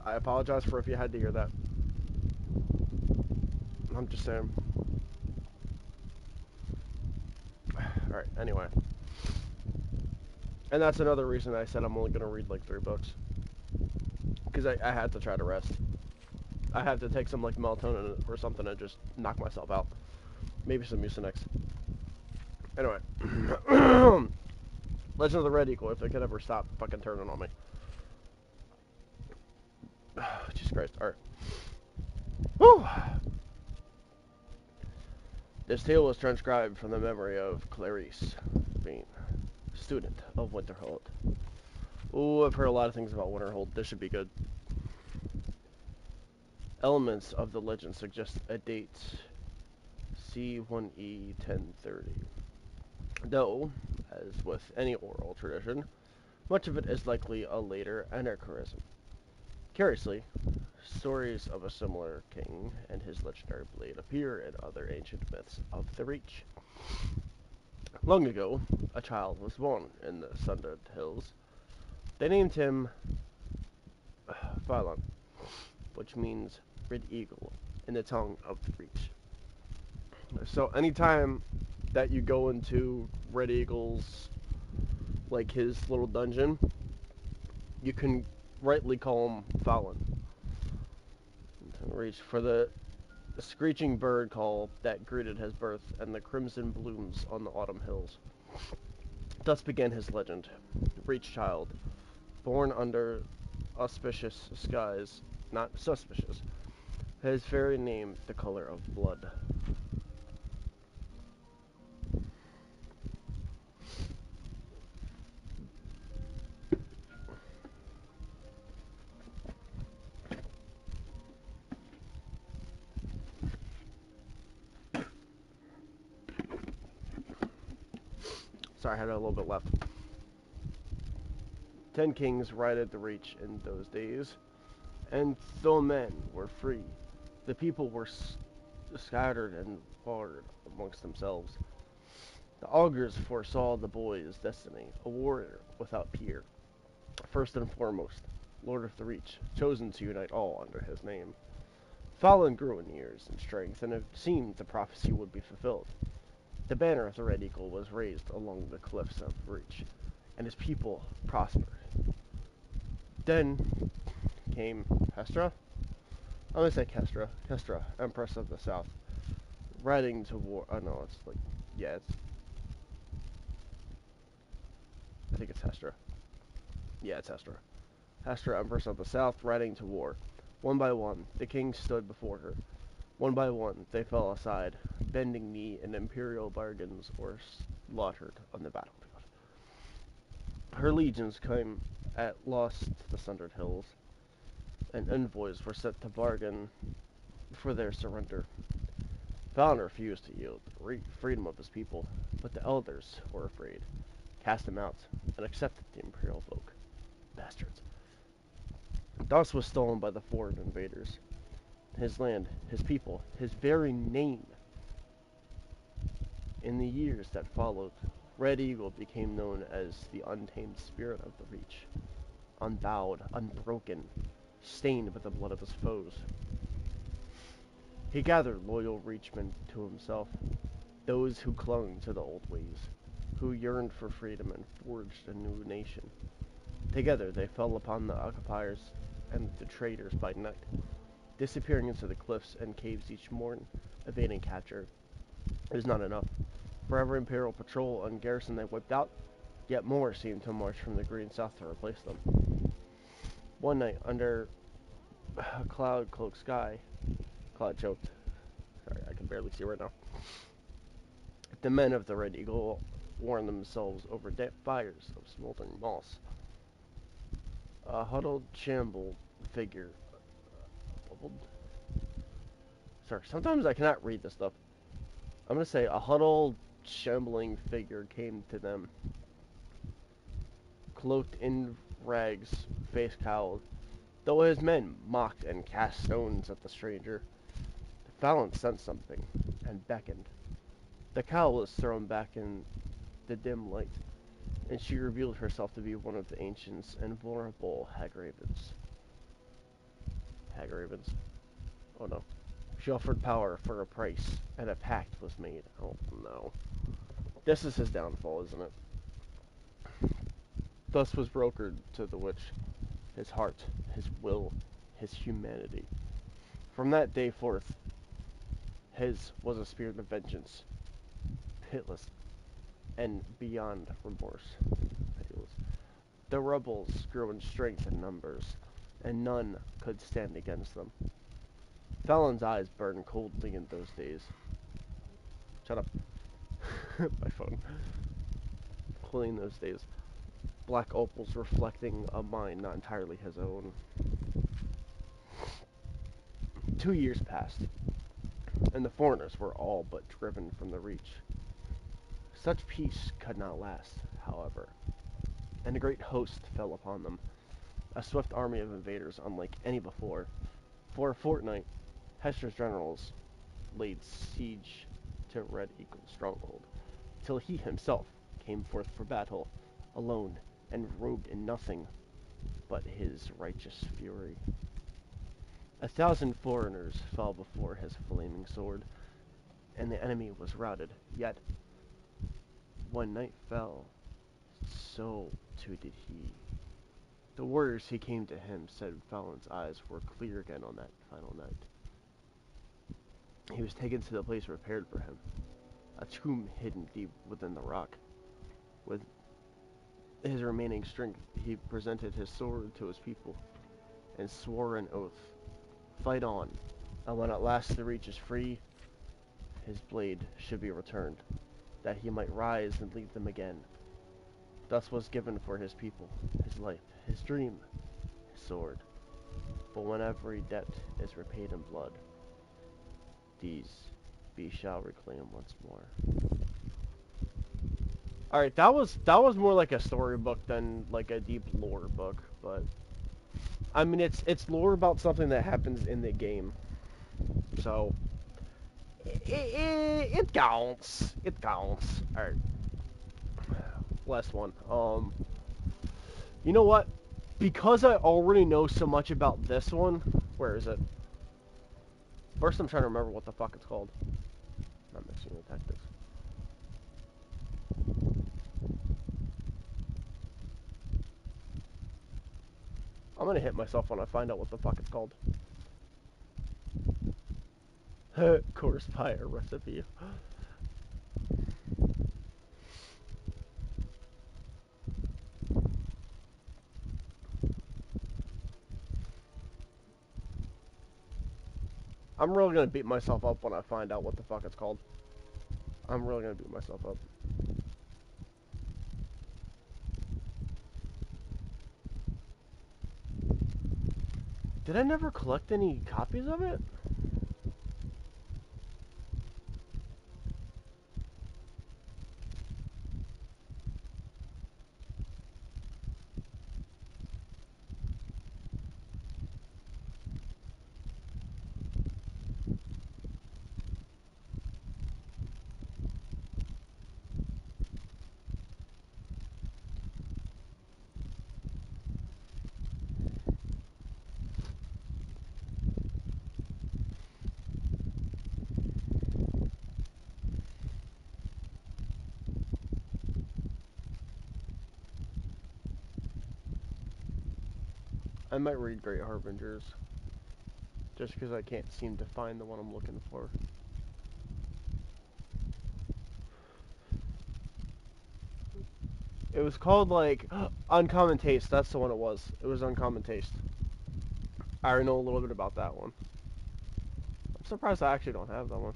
I apologize for if you had to hear that. I'm just saying. Alright, anyway. And that's another reason I said I'm only going to read like 3 books. Because I had to try to rest. I had to take some like melatonin or something and just knock myself out. Maybe some Mucinex. Anyway. Legend of the Red Eagle, if they could ever stop fucking turning on me. Jesus Christ. Alright. Whew. This tale was transcribed from the memory of Clarice Bean, student of Winterhold. Ooh, I've heard a lot of things about Winterhold. This should be good. Elements of the legend suggest a date C1E 1030. Though, as with any oral tradition, much of it is likely a later anachronism. Curiously, stories of a similar king and his legendary blade appear in other ancient myths of the Reach. Long ago, a child was born in the Sundered Hills. They named him Phalon, which means Red Eagle in the tongue of the Reach. So anytime that you go into Red Eagle's, like his little dungeon, you can rightly call him Fallon. Reach for the screeching bird call that greeted his birth and the crimson blooms on the autumn hills. Thus began his legend. Reach child, born under auspicious skies, not suspicious. His very name, the color of blood. Sorry, I had a little bit left. 10 kings righted the Reach in those days, and though men were free, the people were scattered and warred amongst themselves. The augurs foresaw the boy's destiny, a warrior without peer. First and foremost, Lord of the Reach, chosen to unite all under his name. Fallon grew in years and strength, and it seemed the prophecy would be fulfilled. The banner of the Red Eagle was raised along the cliffs of Reach, and his people prospered. Then came Hestra? I'm gonna say Kestra. Kestra, Empress of the South, riding to war. Oh no, it's like, yeah, I think it's Hestra. Yeah, it's Hestra. Hestra, Empress of the South, riding to war. One by one, the kings stood before her. One by one, they fell aside, bending knee in imperial bargains or slaughtered on the battlefield. Her legions came at loss to the Sundered Hills, and envoys were sent to bargain for their surrender. Fallon refused to yield the freedom of his people, but the elders were afraid, cast him out, and accepted the imperial folk. Bastards. Thus was stolen by the foreign invaders. His land, his people, his very name. In the years that followed, Red Eagle became known as the untamed spirit of the Reach, unbowed, unbroken, stained with the blood of his foes. He gathered loyal Reachmen to himself, those who clung to the old ways, who yearned for freedom and forged a new nation. Together they fell upon the occupiers and the traitors by night, disappearing into the cliffs and caves each morn, evading capture. It was not enough. For every Imperial patrol and garrison they wiped out, yet more seemed to march from the green south to replace them. One night, under a cloud-cloaked sky, Cloud choked. Sorry, I can barely see right now. The men of the Red Eagle warmed themselves over damp fires of smoldering moss. A huddled, shambled figure. Sorry, sometimes I cannot read this stuff. I'm gonna say a huddled, shambling figure came to them, cloaked in rags, face cowled. Though his men mocked and cast stones at the stranger, Fallon sensed something and beckoned. The cowl was thrown back in the dim light, and she revealed herself to be one of the ancient's invulnerable hag-ravens. Hag-ravens? Oh no. She offered power for a price, and a pact was made. Oh no. This is his downfall, isn't it? Thus was brokered to the witch his heart, his will, his humanity. From that day forth, his was a spirit of vengeance, pitiless and beyond remorse. The rebels grew in strength and numbers, and none could stand against them. Fallon's eyes burned coldly in those days. Shut up. My phone. Coldly in those days. Black opals reflecting a mind not entirely his own. 2 years passed, and the foreigners were all but driven from the Reach. Such peace could not last, however, and a great host fell upon them, a swift army of invaders unlike any before. For a fortnight, Hester's generals laid siege to Red Eagle's stronghold, till he himself came forth for battle, alone, and robed in nothing but his righteous fury. 1,000 foreigners fell before his flaming sword, and the enemy was routed. Yet, when night fell, so too did he. The warriors who came to him said Fallon's eyes were clear again on that final night. He was taken to the place prepared for him, a tomb hidden deep within the rock. With his remaining strength, he presented his sword to his people, and swore an oath, fight on, and when at last the Reach is free, his blade should be returned, that he might rise and lead them again. Thus was given for his people, his life, his dream, his sword. But when every debt is repaid in blood, these we shall reclaim once more. Alright, that was more like a storybook than like a deep lore book, but I mean it's lore about something that happens in the game. So it counts. It counts. Alright. Last one. You know what? Because I already know so much about this one, where is it? First I'm trying to remember what the fuck it's called. Not mixing the tactics. I'm gonna hit myself when I find out what the fuck it's called. Course fire recipe. I'm I'm really gonna beat myself up when I find out what the fuck it's called. I'm really gonna beat myself up. Did I never collect any copies of it? I might read Great Harbingers. Just because I can't seem to find the one I'm looking for. It was called, like, Uncommon Taste. That's the one it was. It was Uncommon Taste. I already know a little bit about that one. I'm surprised I actually don't have that one.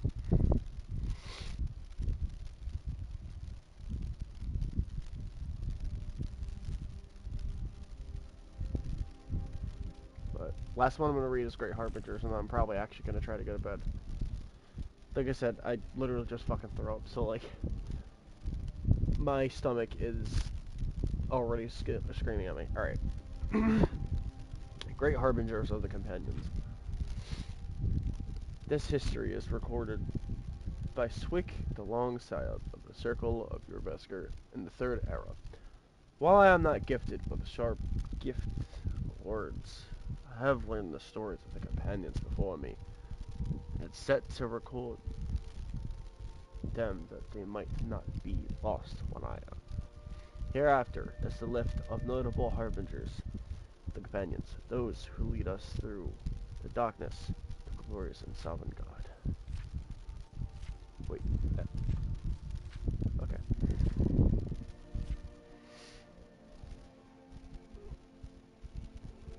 But last one I'm going to read is Great Harbingers, and I'm probably actually going to try to go to bed. Like I said, I literally just fucking throw up, so, like, my stomach is already screaming at me. Alright. Great Harbingers of the Companions. This history is recorded by Swick the long side of the circle of your Vesker in the Third Era. While I am not gifted with a sharp gift of words, I have learned the stories of the companions before me, and set to record them that they might not be lost when I am. Hereafter is the lift of notable harbingers, the companions, those who lead us through the darkness, the glorious and sovereign God. Wait, okay.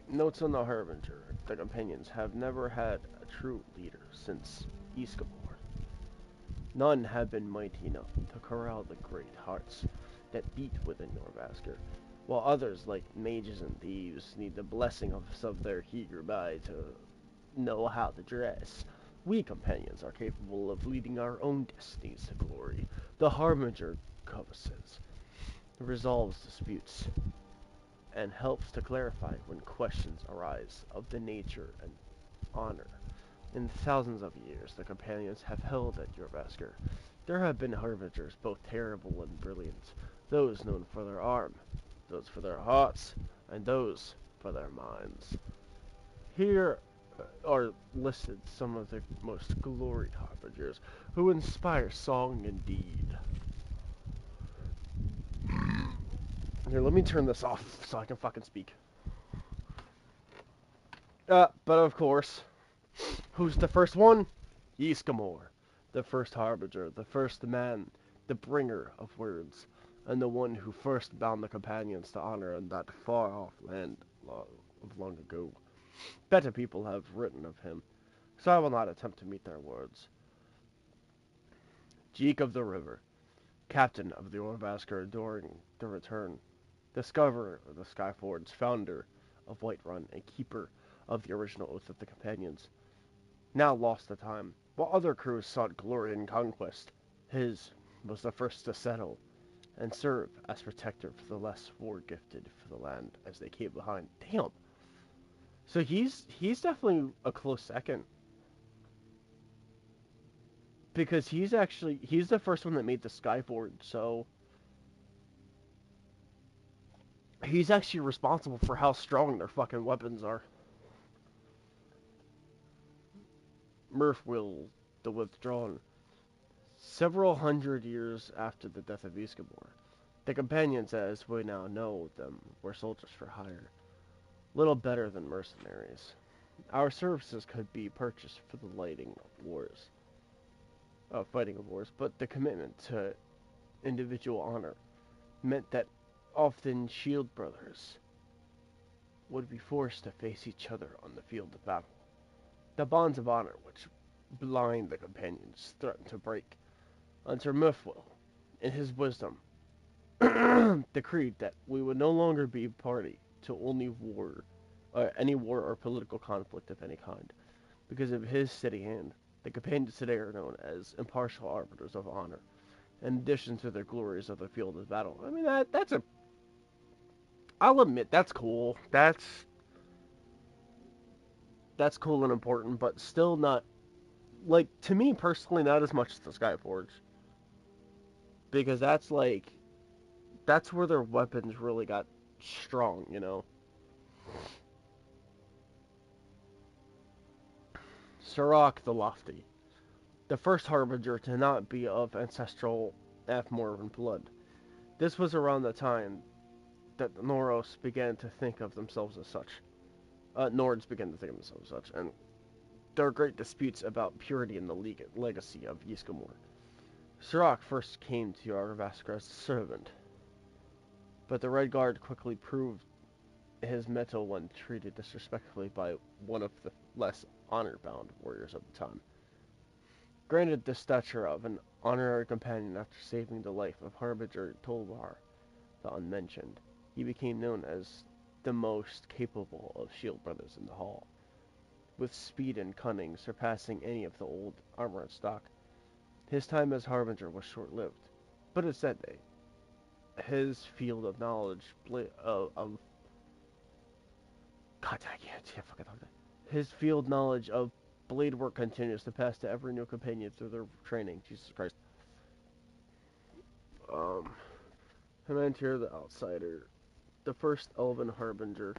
Notes on the Harbinger. The companions have never had a true leader since Iskabar. None have been mighty enough to corral the great hearts that beat within your Vasker, while others, like mages and thieves, need the blessing of their Hegerby to know how to dress. We companions are capable of leading our own destinies to glory. The Harbinger converses, resolves disputes, and helps to clarify when questions arise of the nature and honor. In thousands of years, the companions have held at your Vesker. There have been harbingers both terrible and brilliant, those known for their arm, those for their hearts, and those for their minds. Here are listed some of the most gloried harbingers who inspire song and deed. Here, let me turn this off so I can fucking speak. But of course, who's the first one? Yskamor, the first harbinger, the first man, the bringer of words, and the one who first bound the companions to honor in that far-off land of long ago. Better people have written of him, so I will not attempt to meet their words. Jeek of the River, captain of the Orvasker during the return, discoverer of the Skyfords, founder of Whiterun, and keeper of the original Oath of the Companions, now lost to time. While other crews sought glory and conquest, his was the first to settle and serve as protector for the less war-gifted for the land as they came behind. Damn. So he's definitely a close second. Because he's the first one that made the Skyforge, so he's actually responsible for how strong their fucking weapons are. Murphwill, the Withdrawn. Several hundred years after the death of Iskabar, the companions, as we now know them, were soldiers for hire, little better than mercenaries. Our services could be purchased for the fighting of wars, but the commitment to individual honor meant that often shield brothers would be forced to face each other on the field of battle. The bonds of honor which blind the companions threatened to break, until Mifwell, in his wisdom, decreed that we would no longer be party to any war or political conflict of any kind. Because of his steady hand, the companions today are known as impartial arbiters of honor, in addition to their glories of the field of battle. I mean, I'll admit, that's cool. That's cool and important, but still not, like, to me personally, not as much as the Skyforge. Because that's where their weapons really got strong, you know? Sirach the Lofty, the first harbinger to not be of ancestral Athmorvan blood. This was around the time that the Noros began to think of themselves as such. Nords began to think of themselves as such, and there are great disputes about purity in the legacy of Yskamor. Sirach first came to Yarvaskar as a servant, but the Red Guard quickly proved his mettle when treated disrespectfully by one of the less honor-bound warriors of the time. Granted the stature of an honorary companion after saving the life of Harbinger Tolvar, the Unmentioned, he became known as the most capable of shield brothers in the Hall, with speed and cunning surpassing any of the old armored stock. His time as Harbinger was short-lived, but it's that day. His field of knowledge of God, I can't fucking talk. His field knowledge of blade work continues to pass to every new companion through their training. Jesus Christ. Um, Himantir the Outsider, the first Elven Harbinger.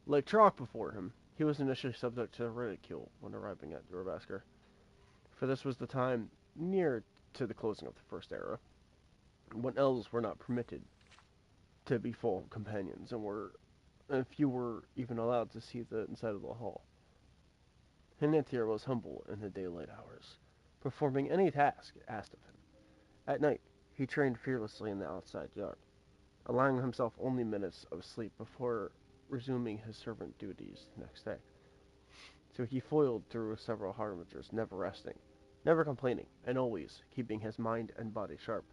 Like Trock before him, he was initially subject to ridicule when arriving at Jorbasker, for this was the time near to the closing of the First Era, when elves were not permitted to be full companions, and few were even allowed to see the inside of the hall. Himantir was humble in the daylight hours, performing any task asked of him. At night, he trained fearlessly in the outside yard, allowing himself only minutes of sleep before resuming his servant duties the next day. So he foiled through several harbingers, never resting, never complaining, and always keeping his mind and body sharp.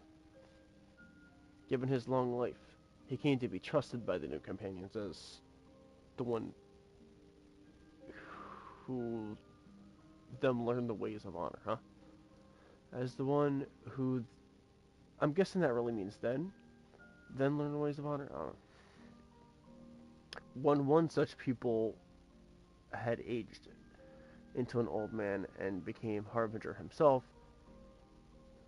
Given his long life, he came to be trusted by the new companions as the one who them learn the ways of honor, huh? As the one who, I'm guessing that really means then learn the ways of honor. I don't know. When one such people had aged into an old man and became Harbinger himself,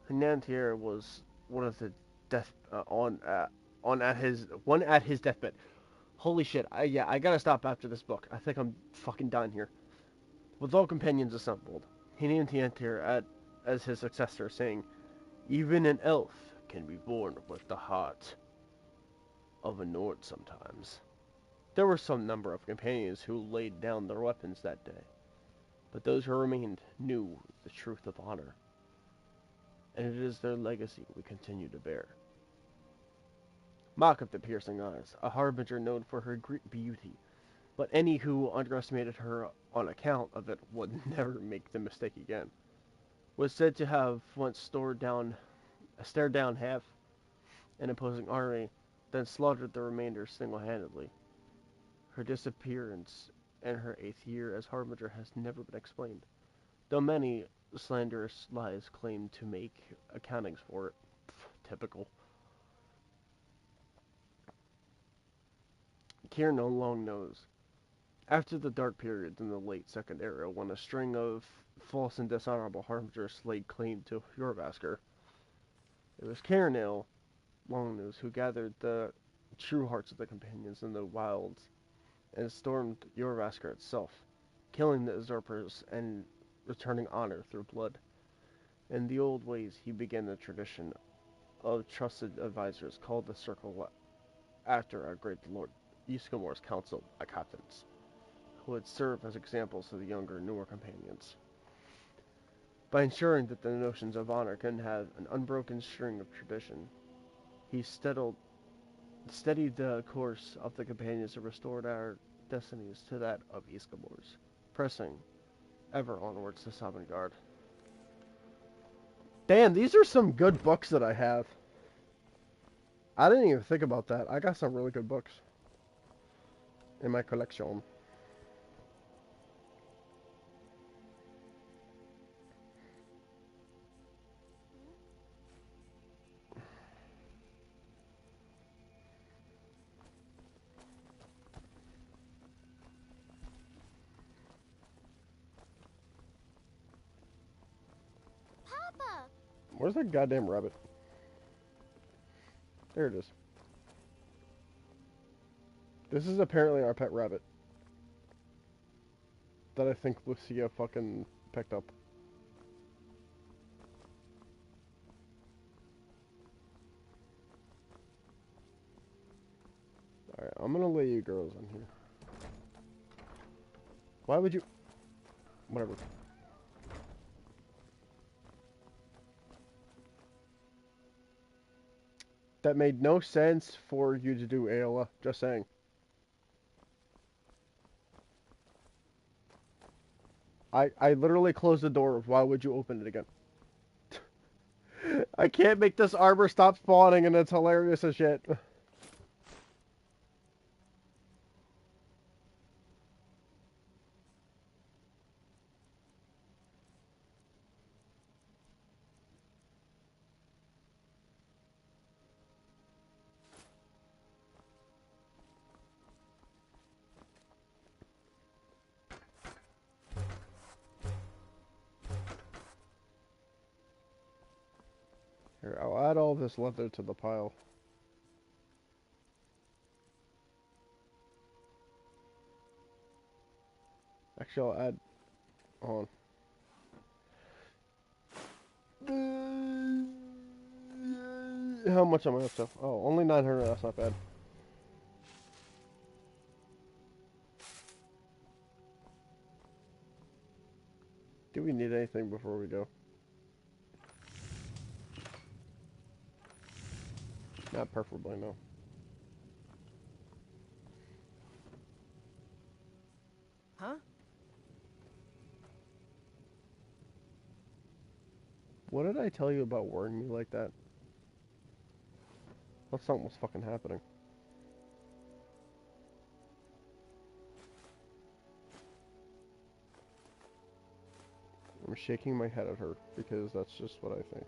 Hinantir was one of the death on at his deathbed. Holy shit! I gotta stop after this book. I think I'm fucking done here. With all companions assembled, he named Hinantir as his successor, saying, "Even an elf can be born with the heart of a Nord sometimes." There were some number of companions who laid down their weapons that day, but those who remained knew the truth of honor, and it is their legacy we continue to bear. Mock of the piercing eyes, a harbinger known for her great beauty, but any who underestimated her on account of it would never make the mistake again, was said to have once stared down half an opposing army, then slaughtered the remainder single-handedly. Her disappearance in her 8th year as Harbinger has never been explained, though many slanderous lies claim to make accountings for it. Typical. Kieran no long knows. After the dark periods in the late Second Era, when a string of false and dishonorable Harbingers laid claim to Jorvaskr, it was Cairnil Longnose who gathered the true hearts of the companions in the wilds and stormed Jorvaskr itself, killing the usurpers and returning honor through blood. In the old ways, he began the tradition of trusted advisors called the Circle after our great Lord Yskamor's council of captains, who would serve as examples to the younger, newer companions. By ensuring that the notions of honor can have an unbroken string of tradition, he steadied the course of the companions and restored our destinies to that of Yskamor's, pressing Ever onwards to Sovngarde. Damn, these are some good books that I have. I didn't even think about that. I got some really good books in my collection. Papa! Where's that goddamn rabbit? There it is. This is apparently our pet rabbit. That I think Lucia fucking picked up. Alright, I'm gonna lay you girls in here. Why would you... Whatever. That made no sense for you to do, Ayla. Just saying. I literally closed the door. Why would you open it again? I can't make this arbor stop spawning, and it's hilarious as shit. Here, I'll add all this leather to the pile. Actually, I'll add... Hold on. How much am I up to? Oh, only 900. That's not bad. Do we need anything before we go? Not preferably, no. Huh? What did I tell you about worrying me like that? Thought something was fucking happening. I'm shaking my head at her because that's just what I think.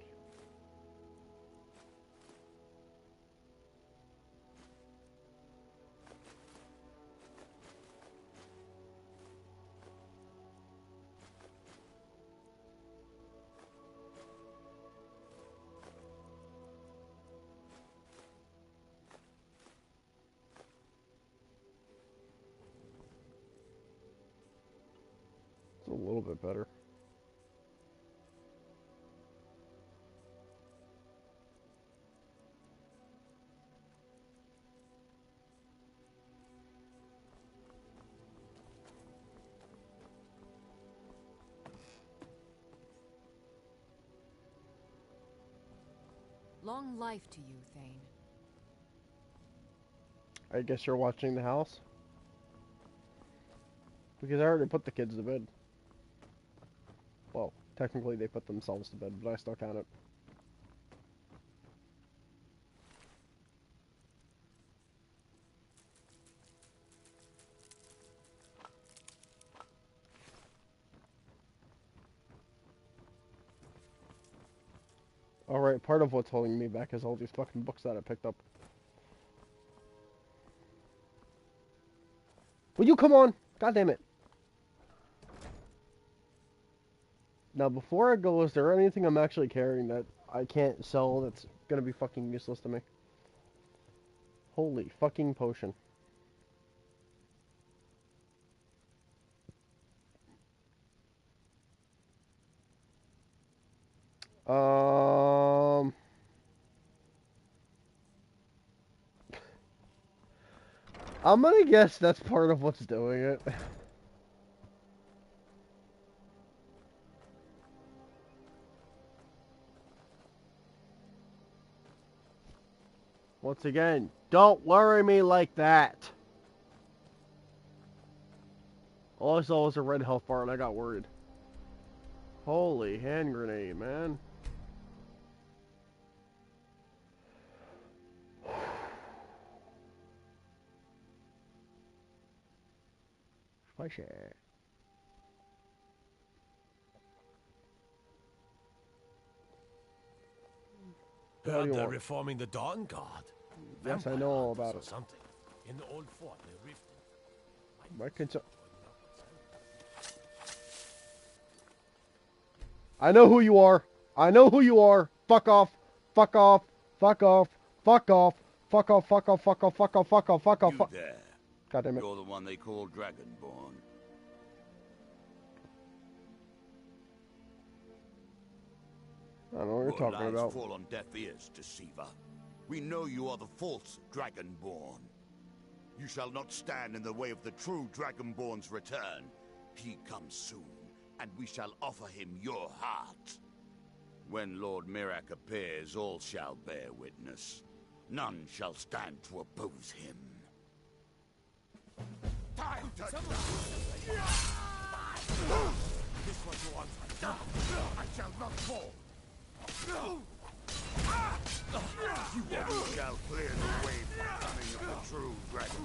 It's a little bit better. Long life to you, Thane. I guess you're watching the house? Because I already put the kids to bed. Well, technically they put themselves to bed, but I still count it. Alright, part of what's holding me back is all these fucking books that I picked up. Will you come on? God damn it. Now, before I go, is there anything I'm actually carrying that I can't sell that's gonna be fucking useless to me? Holy fucking potion. I'm gonna guess that's part of what's doing it. Once again, don't worry me like that. All I saw was a red health bar and I got worried. Holy hand grenade, man. Spicy. What do Heard you they're want? reforming the Dawn Guard. Yes, I Vampire know all hunters about or it. something. In the old fort near Riften. My concern. I know who you are. I know who you are. Fuck off. Fuck off. Fuck off. Fuck off. Fuck off. Fuck off. Fuck off. Fuck off. Fuck off. Fuck off. You Fuck. there. God damn it. You're the one they call Dragonborn. I don't know what you're Your talking lies about. fall on deaf ears, deceiver. We know you are the false Dragonborn. You shall not stand in the way of the true Dragonborn's return. He comes soon, and we shall offer him your heart. When Lord Mirak appears, all shall bear witness. None shall stand to oppose him. Time to die! This what you want? I shall not fall. You shall clear the way for the coming of the true dragon.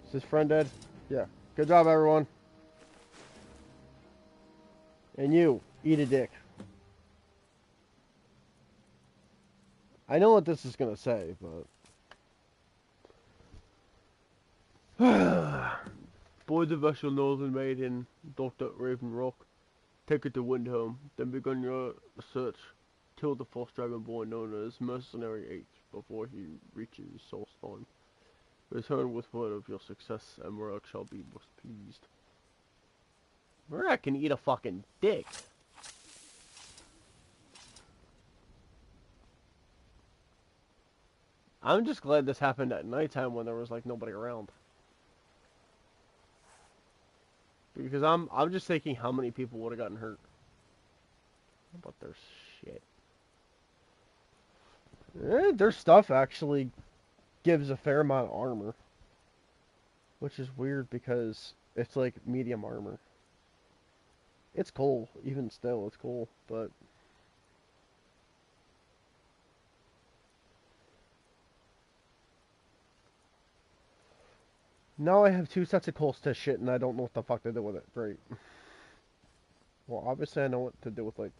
Is his friend dead? Yeah. Good job, everyone. And you, eat a dick. I know what this is gonna say, but board the vessel Northern Maiden, docked at Raven Rock. Take it to Windhelm, then begin your search. Kill the false dragonborn known as Mercenary H before he reaches Solstheim. Return with word of your success, and Murak shall be most pleased. Murak can eat a fucking dick. I'm just glad this happened at nighttime when there was like nobody around. Because I'm just thinking how many people would have gotten hurt. But their shit. Their stuff actually gives a fair amount of armor. Which is weird because it's like medium armor. It's cool, even still, it's cool, but now I have two sets of Colts to shit and I don't know what the fuck to do with it. Great. Well, obviously I know what to do with like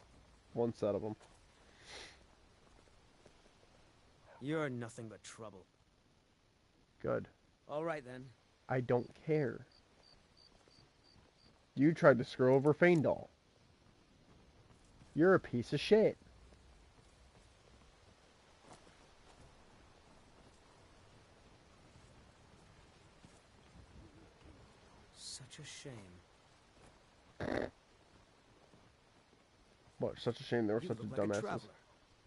one set of them. You're nothing but trouble. Good. All right then. I don't care. You tried to screw over Feindal. You're a piece of shit. Such a shame. What, such a shame they were You such look a like a dumbasses. traveler.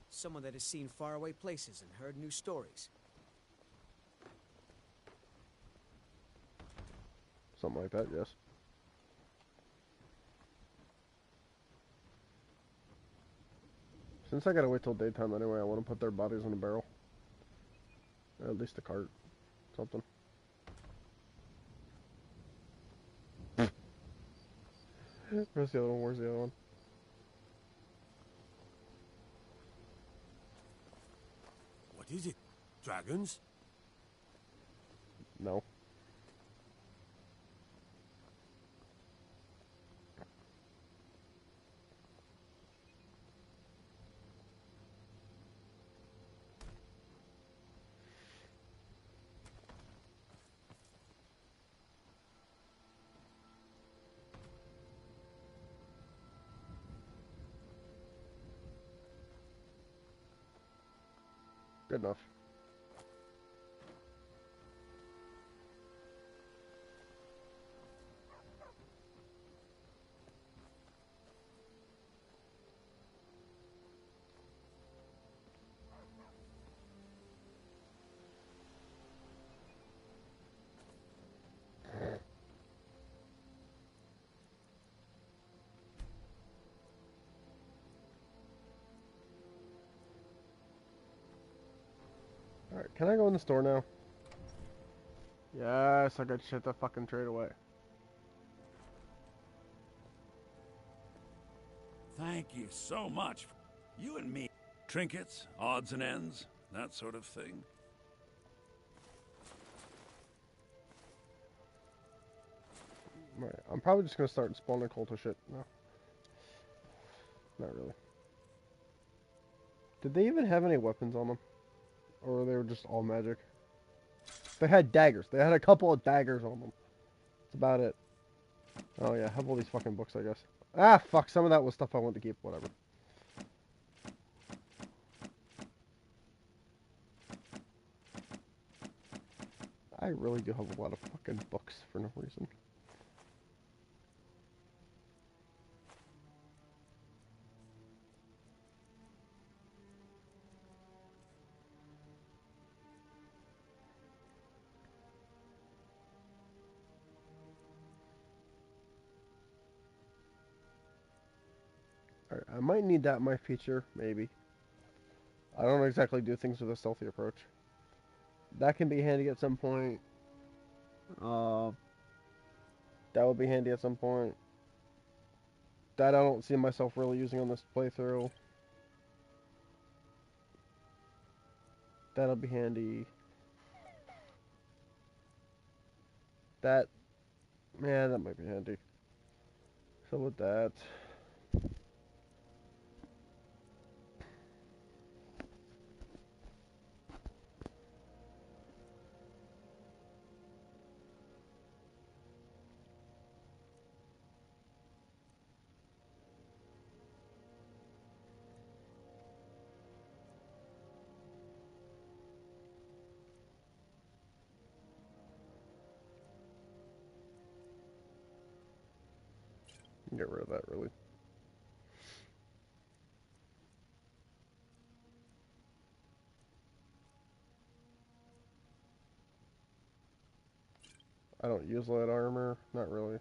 Someone that has seen faraway places and heard new stories. Something like that, yes. Since I gotta wait till daytime anyway, I want to put their bodies in a barrel. Or at least a cart. Something. Where's the other one? Where's the other one? What is it? Dragons? No. Good enough. Alright, can I go in the store now? Yes, I got shit to fucking trade away. Thank you so much. You and me. Trinkets, odds and ends, that sort of thing. Right. I'm probably just gonna start spawning cultist shit. No. Not really. Did they even have any weapons on them? Or they were just all magic? They had daggers. They had a couple of daggers on them. That's about it. Oh yeah, have all these fucking books, I guess. Ah, fuck. Some of that was stuff I wanted to keep. Whatever. I really do have a lot of fucking books for no reason. Alright, I might need that in my feature, maybe. I don't exactly do things with a stealthy approach. That can be handy at some point. Uh, that would be handy at some point. That I don't see myself really using on this playthrough. That'll be handy. That, yeah, that might be handy. So with that, get rid of that really. I don't use light armor, not really.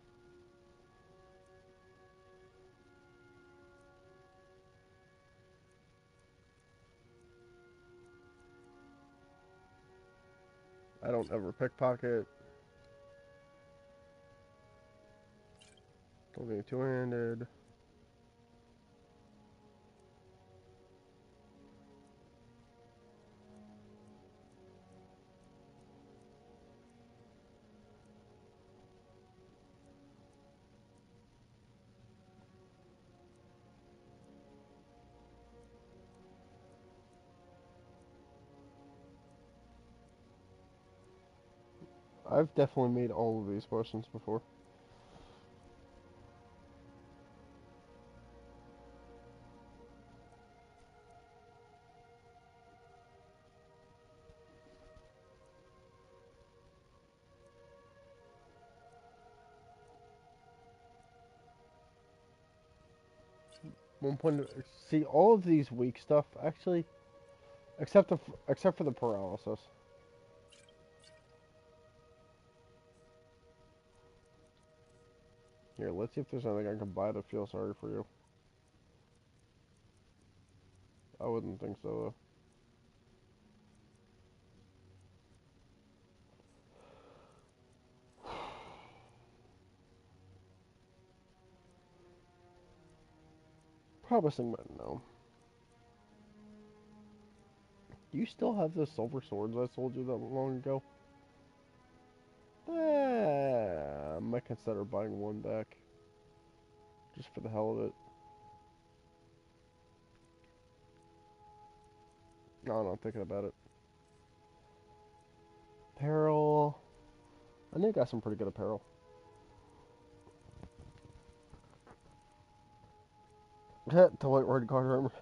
I don't ever pickpocket. Don't get two-handed. I've definitely made all of these potions before. One point. See, all of these weak stuff actually, except for the paralysis. Here, let's see if there's anything I can buy to feel sorry for you. I wouldn't think so, though. Promising, but no. Do you still have the silver swords I sold you that long ago? I might consider buying one back. Just for the hell of it. No, no, I'm thinking about it. Apparel. I think I got some pretty good apparel. The white red guard armor.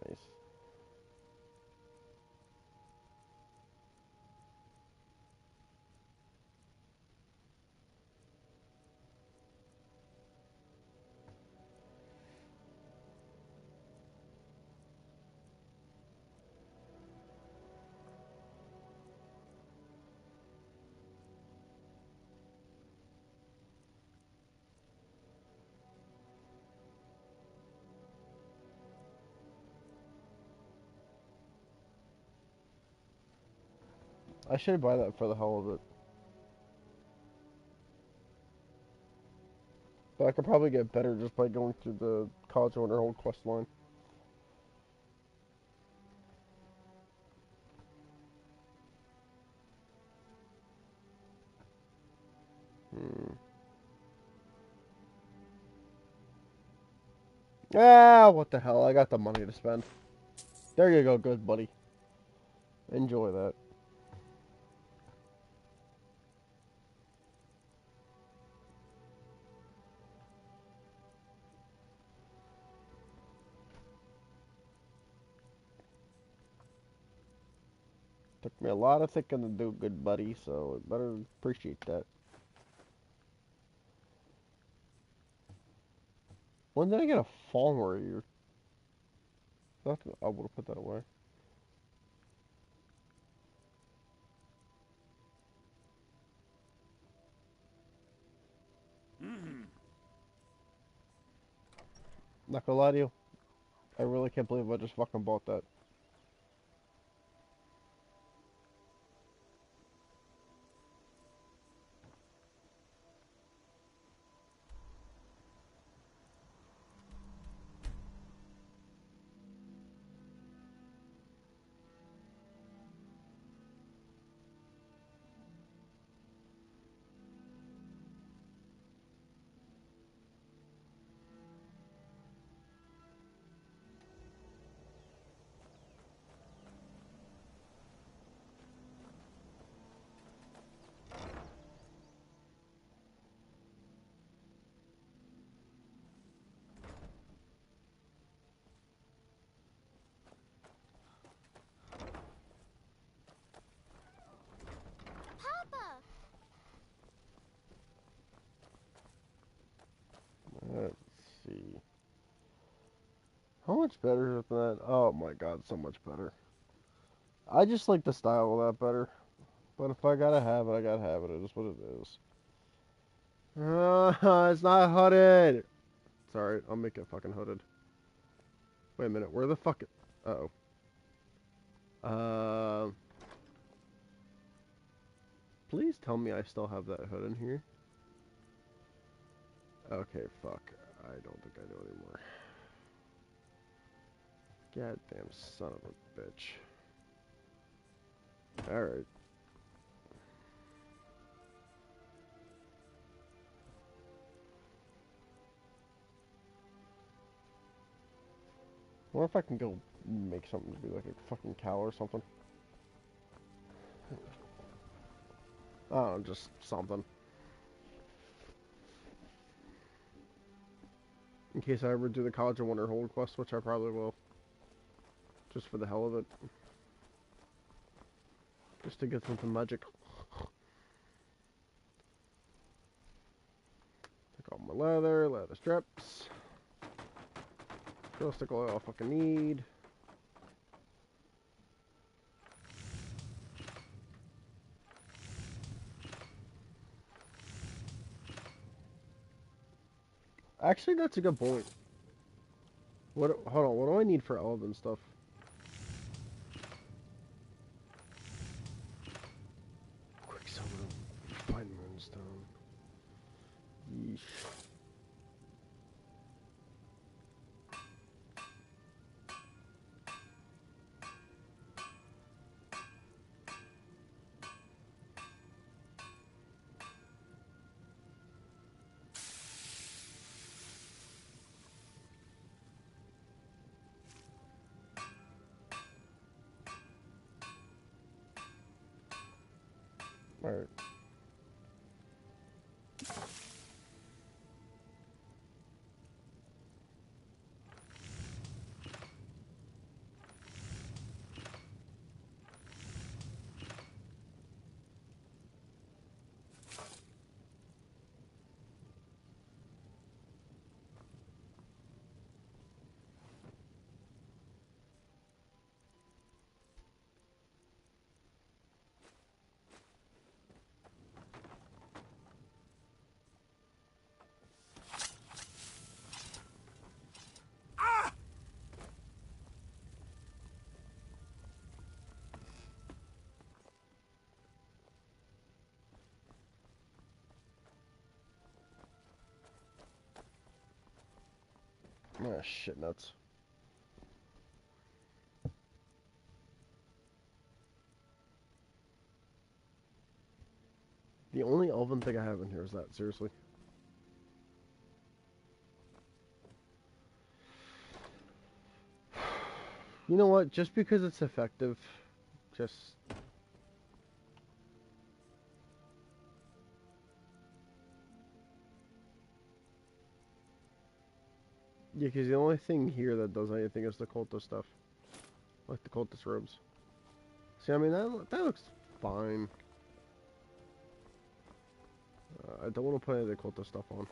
Nice. I should buy that for the hell of it. But I could probably get better just by going through the College of Winterhold quest line. Ah, what the hell? I got the money to spend. There you go, good buddy. Enjoy that. Took me a lot of thinking to do, good buddy, so I better appreciate that. When did I get a fall warrior? I would have put that away. Not gonna lie to you, I really can't believe I just fucking bought that. Papa! Let's see. How much better is that? Oh my god, so much better. I just like the style of that better. But if I gotta have it, I gotta have it. It is what it is. It's not hooded! It's alright, I'll make it fucking hooded. Wait a minute, where the fuck... Uh-oh. Please tell me I still have that hood in here. Okay, fuck. I don't think I do anymore. Goddamn son of a bitch. Alright. What if I can go make something to be like a fucking cow or something? I don't know, just something. In case I ever do the College of Winterhold quest, which I probably will. Just for the hell of it. Just to get something magic. Take all my leather strips. Still stick all I fucking need. Actually, that's a good point. What? Hold on. What do I need for elven stuff? Quicksilver, fine moonstone. Yeesh. All right. Ah, shit nuts. The only elven thing I have in here is that, seriously. You know what? Just because it's effective, just... Yeah, because the only thing here that does anything is the cultist stuff. Like the cultist robes. See, I mean, that looks fine. I don't want to put any of the cultist stuff on.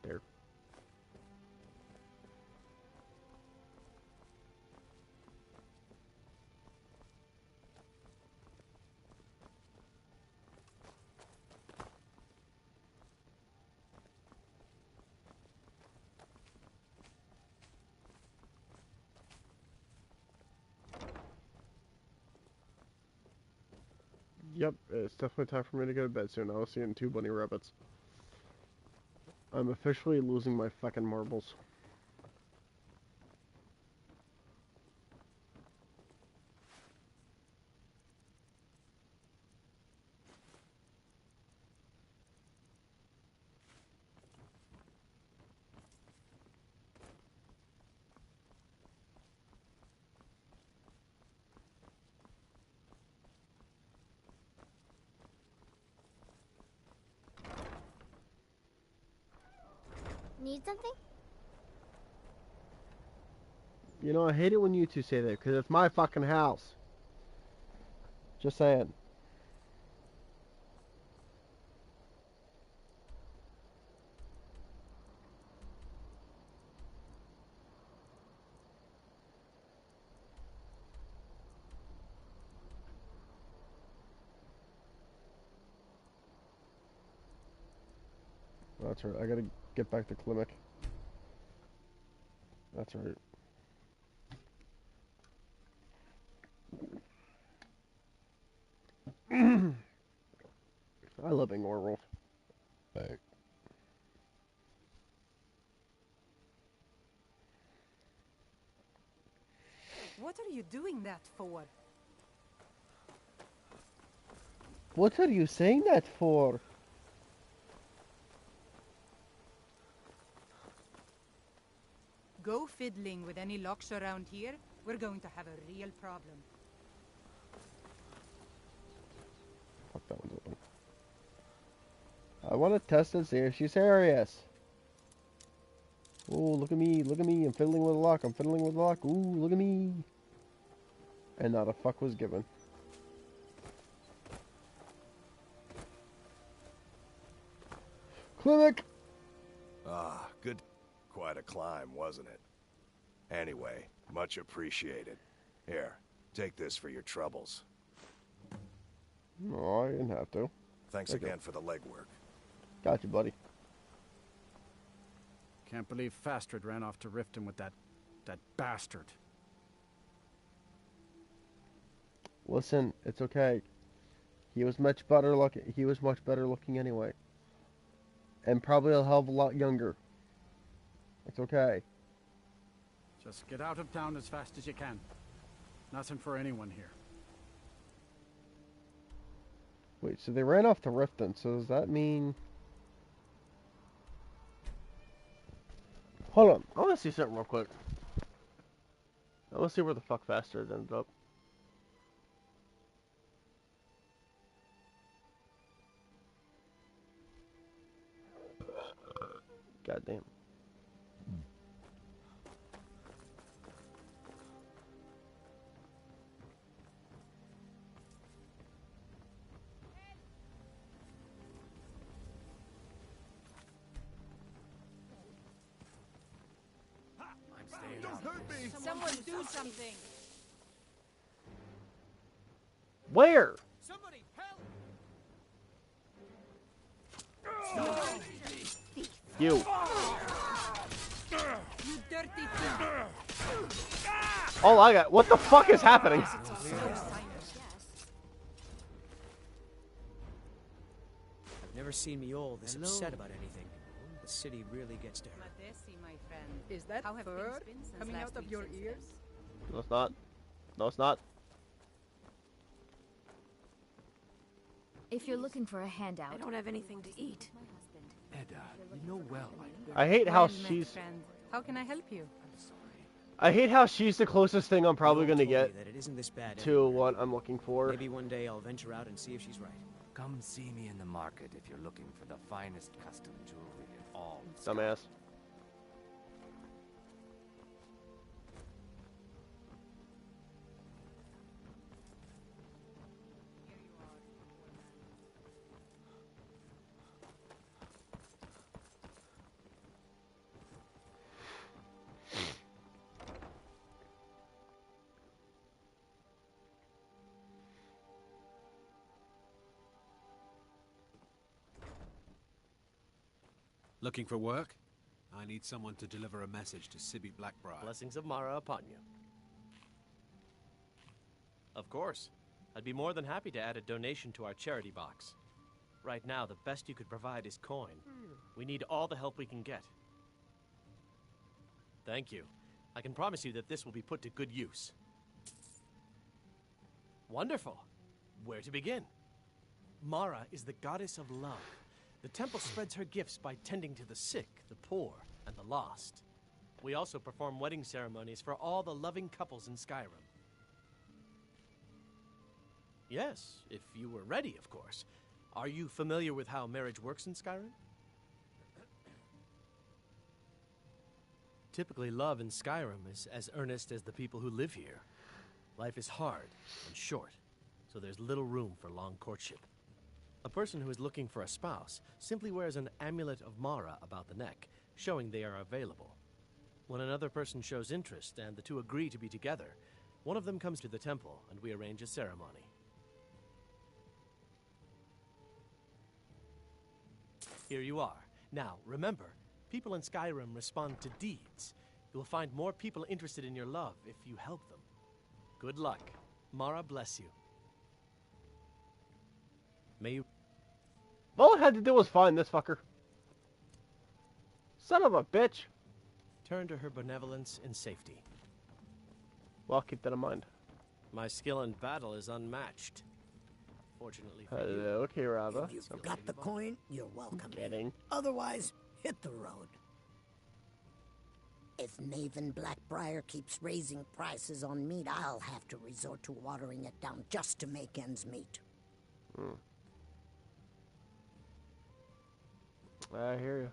There. Yep, it's definitely time for me to go to bed soon. I was seeing 2 bunny rabbits. I'm officially losing my fucking marbles. Need something? You know, I hate it when you two say that, because it's my fucking house. Just saying. That's right, I gotta get back to Klimek. That's right. I love being werewolf. Right. What are you doing that for? What are you saying that for? Go fiddling with any locks around here. We're going to have a real problem. Fuck, that one's open. I want to test and see if she's serious. Ooh, look at me, look at me. I'm fiddling with a lock, I'm fiddling with a lock. Ooh, look at me. And not a fuck was given. Klimek! Ah, good. Quite a climb, wasn't it? Anyway, much appreciated. Here, take this for your troubles. No, I didn't have to. Thanks Thank you. again for the legwork. Got you, buddy. Can't believe Fastred ran off to Riften with that bastard. Listen, it's okay. He was much better looking. He was much better looking anyway, and probably a hell of a lot younger. It's okay. Just get out of town as fast as you can. Nothing for anyone here. Wait, so they ran off to Riften. So does that mean? Hold on, I want to see something real quick. I want to see where the fuck Fastred ended up. Goddamn. Don't hurt me! Someone do something! Where? Somebody help! You. You dirty thief! All I got. What the fuck is happening? I've never seen Miol this upset about anything. The city really gets to her. My friend. Is that How have fur things been since coming last out of week your since ears? then? No, it's not. No, it's not. If you're looking for a handout, I don't have anything to eat. Edda, you know well I hate how Well met, she's. friend. How can I help you? I hate how she's the closest thing I'm probably Miol gonna told me get that it isn't this bad to everywhere. what I'm looking for. Maybe one day I'll venture out and see if she's right. Come see me in the market if you're looking for the finest custom jewelry in all. Dumbass. Looking for work? I need someone to deliver a message to Sibby Blackbriar. Blessings of Mara upon you. Of course. I'd be more than happy to add a donation to our charity box. Right now, the best you could provide is coin. We need all the help we can get. Thank you. I can promise you that this will be put to good use. Wonderful. Where to begin? Mara is the goddess of love. The temple spreads her gifts by tending to the sick, the poor, and the lost. We also perform wedding ceremonies for all the loving couples in Skyrim. Yes, if you were ready, of course. Are you familiar with how marriage works in Skyrim? Typically, love in Skyrim is as earnest as the people who live here. Life is hard and short, so there's little room for long courtship. A person who is looking for a spouse simply wears an amulet of Mara about the neck, showing they are available. When another person shows interest and the two agree to be together, one of them comes to the temple and we arrange a ceremony. Here you are. Now, remember, people in Skyrim respond to deeds. You'll find more people interested in your love if you help them. Good luck. Mara bless you. May you... All I had to do was find this fucker. Son of a bitch. Turn to her benevolence in safety. Well, I'll keep that in mind. My skill in battle is unmatched. Fortunately for you. Hello, Kirava. If you've got the coin, you're welcome. Kidding. Otherwise, hit the road. If Maven Blackbriar keeps raising prices on meat, I'll have to resort to watering it down just to make ends meet. I hear you.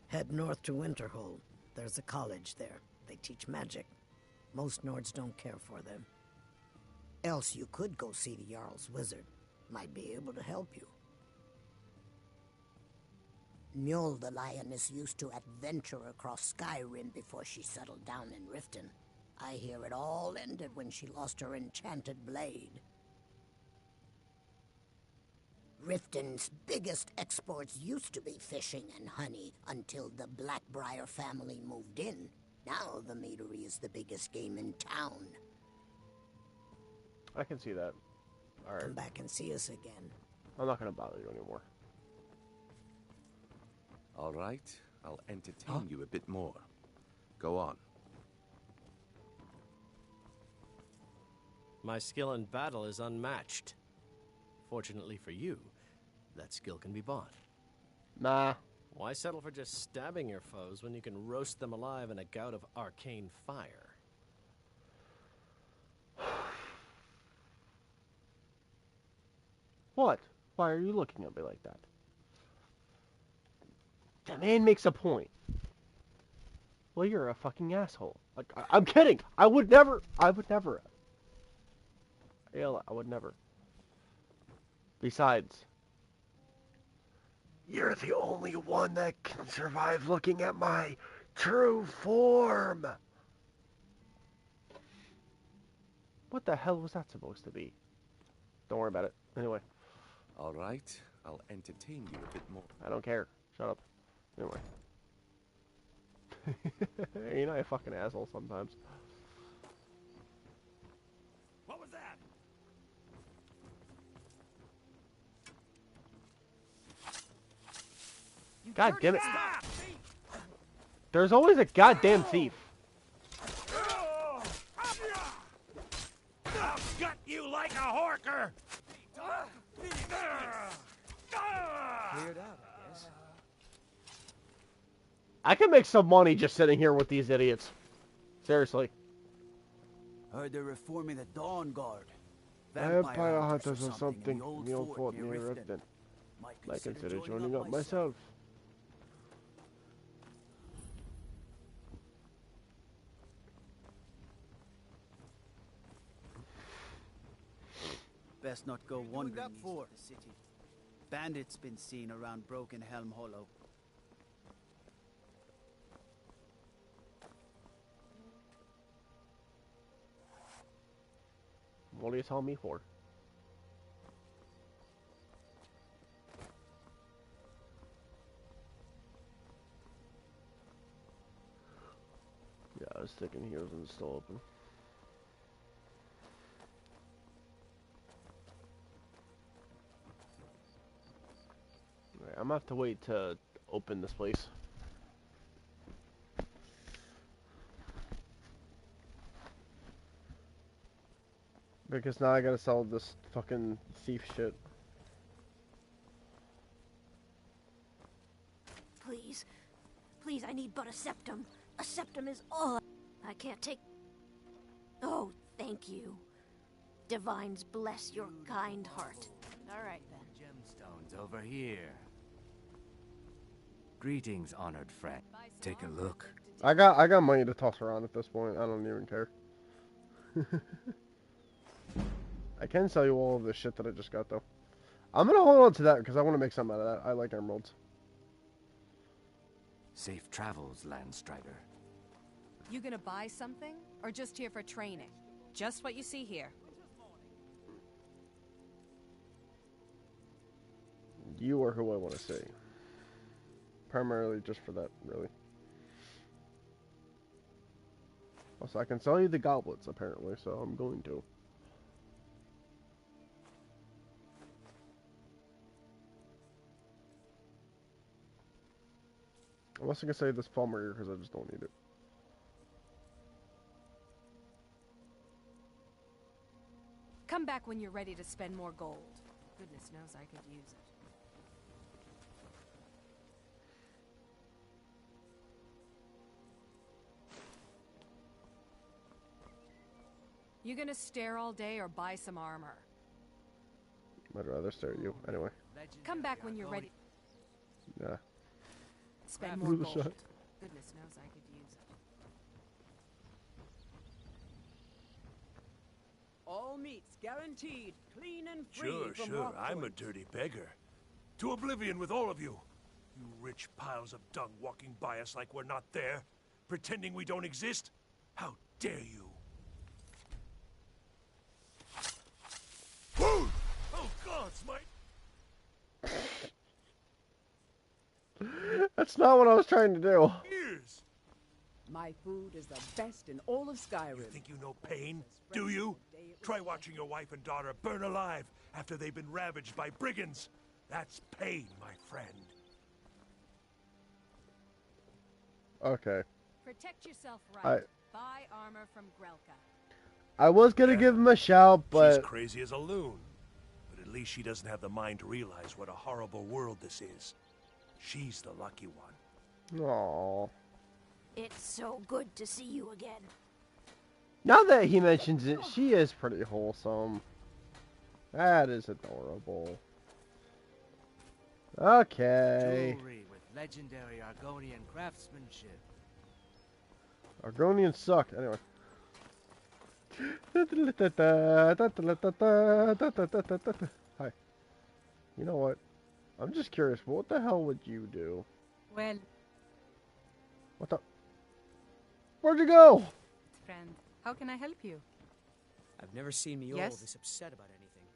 Head north to Winterhold. There's a college there. They teach magic. Most Nords don't care for them. Else you could go see the Jarl's wizard. Might be able to help you. Mjol the lioness used to adventure across Skyrim before she settled down in Riften. I hear it all ended when she lost her enchanted blade. Riften's biggest exports used to be fishing and honey until the Blackbriar family moved in. Now the meadery is the biggest game in town. I can see that. Alright. Come back and see us again. I'm not going to bother you anymore. All right, I'll entertain you a bit more. Go on. My skill in battle is unmatched. Fortunately for you, that skill can be bought. Nah. Why settle for just stabbing your foes when you can roast them alive in a gout of arcane fire? What? Why are you looking at me like that? The man makes a point. Well, you're a fucking asshole. Like, I'm kidding. I would never. Ayla, I would never. Besides, you're the only one that can survive looking at my true form. What the hell was that supposed to be? Don't worry about it. Anyway. All right, I'll entertain you a bit more. I don't care. Shut up. Anyway. You know, I fucking asshole sometimes. What was that? God damn it. There's always a goddamn thief. I'll gut you like a horker! Cleared out, I guess. I can make some money just sitting here with these idiots. Seriously. Heard they're reforming the Dawn Guard. Vampire hunters or something in the old fort near Riften. Might consider joining up myself. Best not go wandering east of the city. Bandits been seen around Broken Helm Hollow. What are you telling me for? Yeah, I was thinking he wasn't still open. Alright, I'm gonna have to wait to open this place. Because now I gotta sell this fucking thief shit. Please. Please, I need but a septum. A septum is all I can't take. Oh, thank you. Divines bless your kind heart. All right, then. Gemstones over here. Greetings, honored friend. Take a look. I got money to toss around at this point. I don't even care. I can sell you all of this shit that I just got, though. I'm gonna hold on to that because I want to make something out of that. I like emeralds. Safe travels, Landstrider. You gonna buy something, or just here for training? Just what you see here. You are who I want to see. Primarily just for that, really. Also, I can sell you the goblets, apparently, so I'm going to. Unless I can save this palmer here because I just don't need it. Come back when you're ready to spend more gold. Goodness knows I could use it. You gonna stare all day or buy some armor? I'd rather stare at you. Anyway. Come back when you're ready. Yeah. Spend more gold. Goodness knows I could use it. All meats guaranteed, clean and free from Sure, rock I'm a wood. dirty beggar. To oblivion with all of you. You rich piles of dung walking by us like we're not there, pretending we don't exist. How dare you? Food! Oh gods, my... That's not what I was trying to do. ears! My food is the best in all of Skyrim. You think you know pain? Do you? Try watching your wife and daughter burn alive after they've been ravaged by brigands. That's pain, my friend. Okay. Protect yourself right. I Buy armor from Grelka. I was gonna give him a shout, but She's crazy as a loon. But at least she doesn't have the mind to realize what a horrible world this is. She's the lucky one. Aww. It's so good to see you again. Now that he mentions it, she is pretty wholesome. That is adorable. Okay. Jewelry with legendary Argonian craftsmanship. Argonians suck. Anyway. Hi. You know what? I'm just curious. What the hell would you do? Well, What the? Where'd you go? friend, how can I help you? I've never seen Miol Yes? this upset about anything.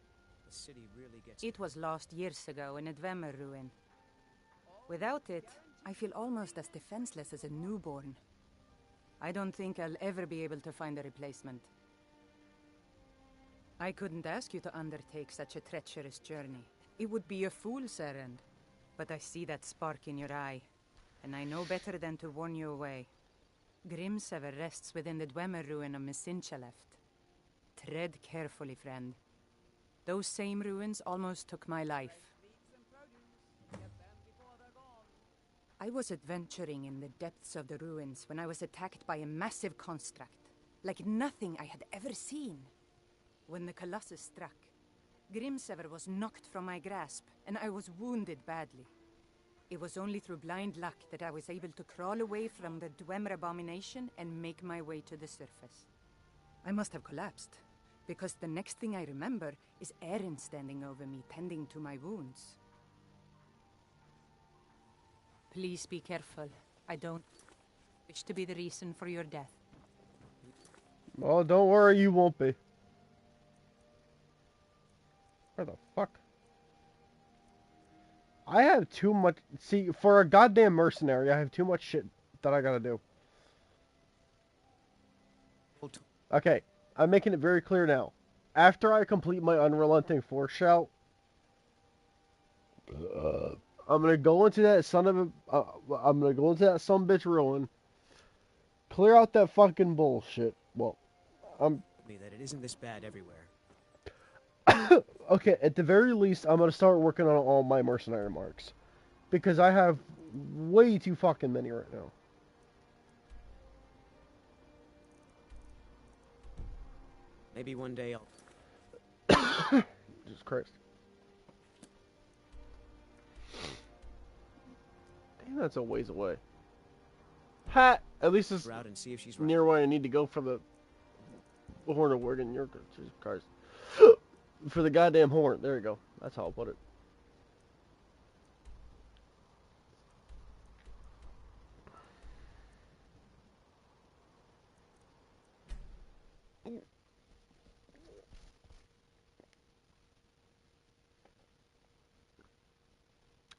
The city really gets... It was lost years ago in a Dwemer ruin. Without it, I feel almost as defenseless as a newborn. I don't think I'll ever be able to find a replacement. I couldn't ask you to undertake such a treacherous journey. It would be a fool's errand. But I see that spark in your eye, and I know better than to warn you away. Grimsever rests within the Dwemer ruin of Misinchaleft. Tread carefully, friend. Those same ruins almost took my life. I was adventuring in the depths of the ruins when I was attacked by a massive construct, like nothing I had ever seen. When the Colossus struck, Grimsever was knocked from my grasp, and I was wounded badly. It was only through blind luck that I was able to crawl away from the Dwemer abomination and make my way to the surface. I must have collapsed, because the next thing I remember is Erin standing over me, tending to my wounds. Please be careful. I don't wish to be the reason for your death. Well, don't worry, you won't be. Where the fuck? I have too much... See, for a goddamn mercenary, I have too much shit that I gotta do. Okay, I'm making it very clear now. After I complete my unrelenting force shout, I'm gonna go into that son of a... I'm gonna go into that sumbitch ruin, clear out that fucking bullshit. Well, I'm... That it isn't this bad everywhere. Okay, at the very least, I'm gonna start working on all my mercenary marks. Because I have way too fucking many right now. Maybe one day I'll... Jesus Christ. Damn, that's a ways away. Hat! At least it's out and see if she's right. near where I need to go for the horn of Worgen. Jesus Christ. For the goddamn horn. There you go. That's how I'll put it.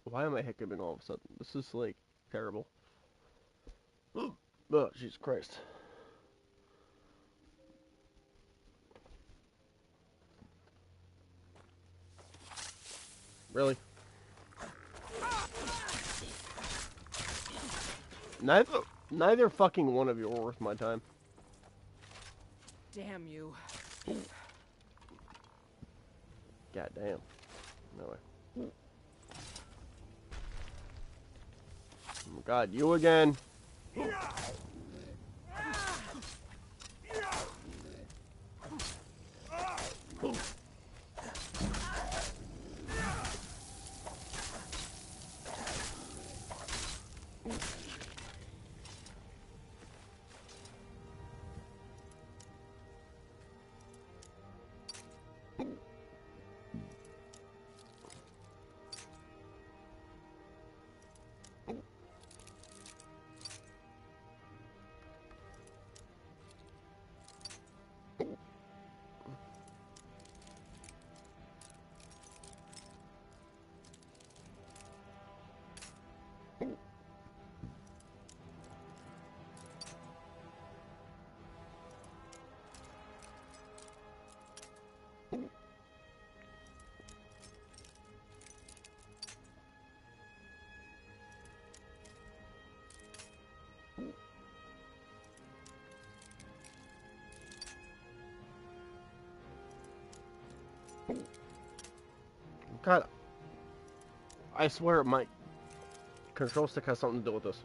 Why am I hiccuping all of a sudden? This is, like, terrible. Oh, Jesus Christ. Really? Neither fucking one of you are worth my time. Damn you. God damn. No way. Oh God, you again. God, I swear my control stick has something to do with this.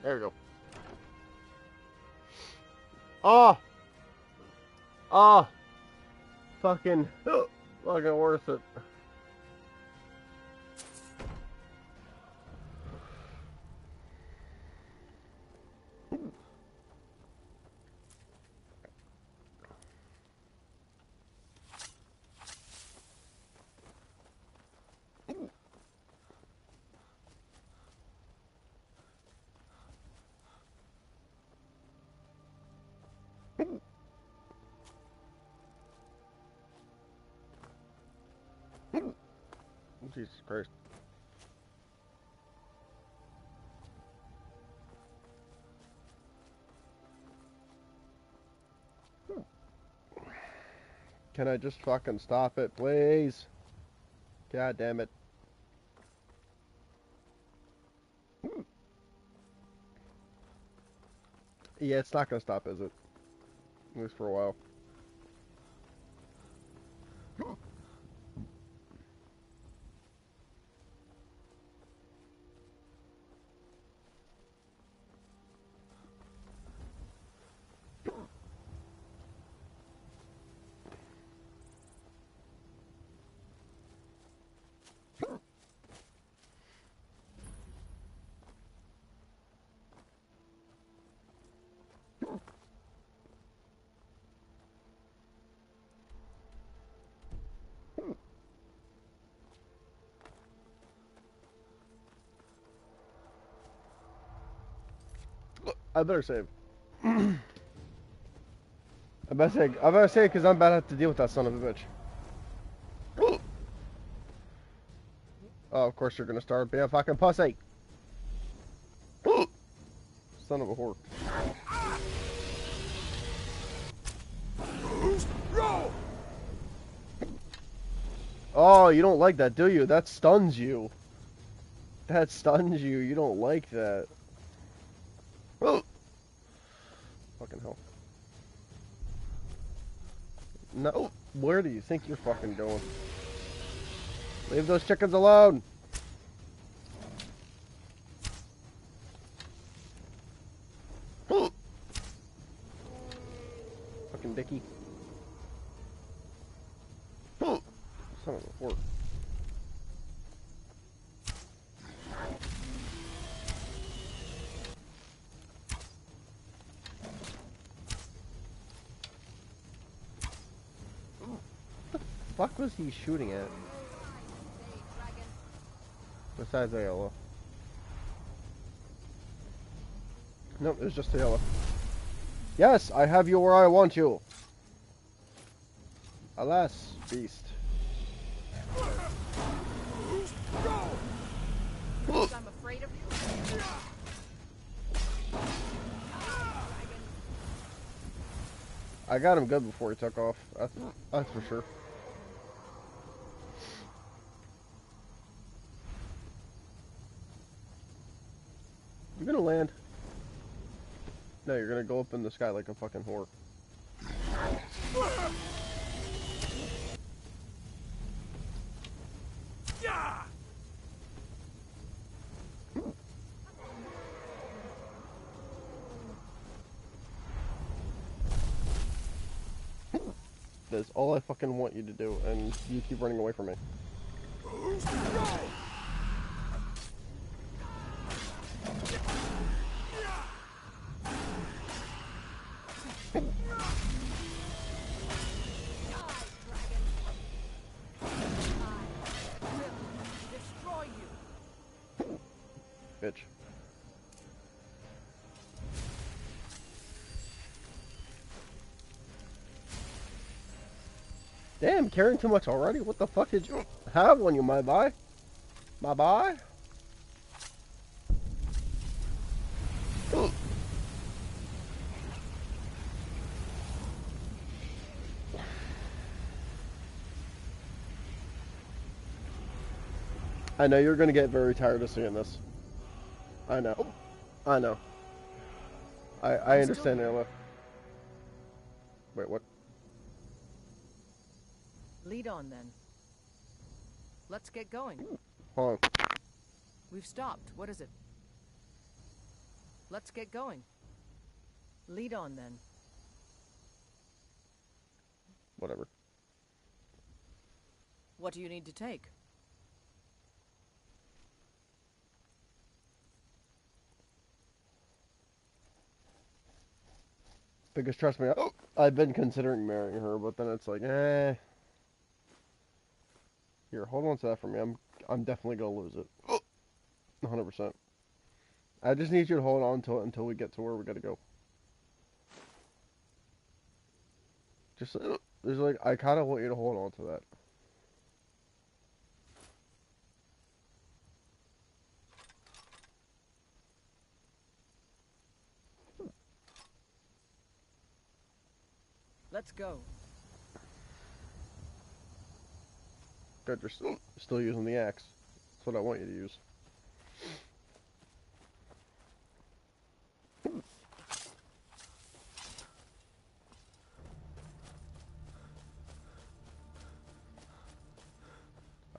There you go. Oh! Oh! Fucking worth it. Jesus Christ. Can I just fucking stop it, please? God damn it. Yeah, it's not gonna stop, is it? At least for a while. I better save. I'm about to say, because I'm about to have to deal with that son of a bitch. Oh, of course you're gonna start being a fucking pussy. Son of a whore. Oh, you don't like that, do you? That stuns you. That stuns you. You don't like that. Fucking hell. No. Where do you think you're fucking going? Leave those chickens alone. Fucking dicky. Son of a whore. What the fuck was he shooting at? Besides Ayala. Nope, it was just Ayala. Yes, I have you where I want you. Alas, beast. I'm afraid of you. I got him good before he took off. That's for sure. You gonna land? No, you're gonna go up in the sky like a fucking whore. That's all I fucking want you to do, and you keep running away from me. Bitch. Damn, carrying too much already? What the fuck did you have on you, my boy? My boy? I know you're gonna get very tired of seeing this. I know. I know. I understand, Ayla. Wait, what? Lead on then. Let's get going. Hold on. We've stopped. What is it? Let's get going. Lead on then. Whatever. What do you need to take? Because trust me, I've been considering marrying her, but then it's like, eh. Here, hold on to that for me. I'm definitely gonna lose it. 100%. I just need you to hold on to it until we get to where we gotta go. Just, there's like, I kind of want you to hold on to that. Let's go. Good, you're still using the axe. That's what I want you to use.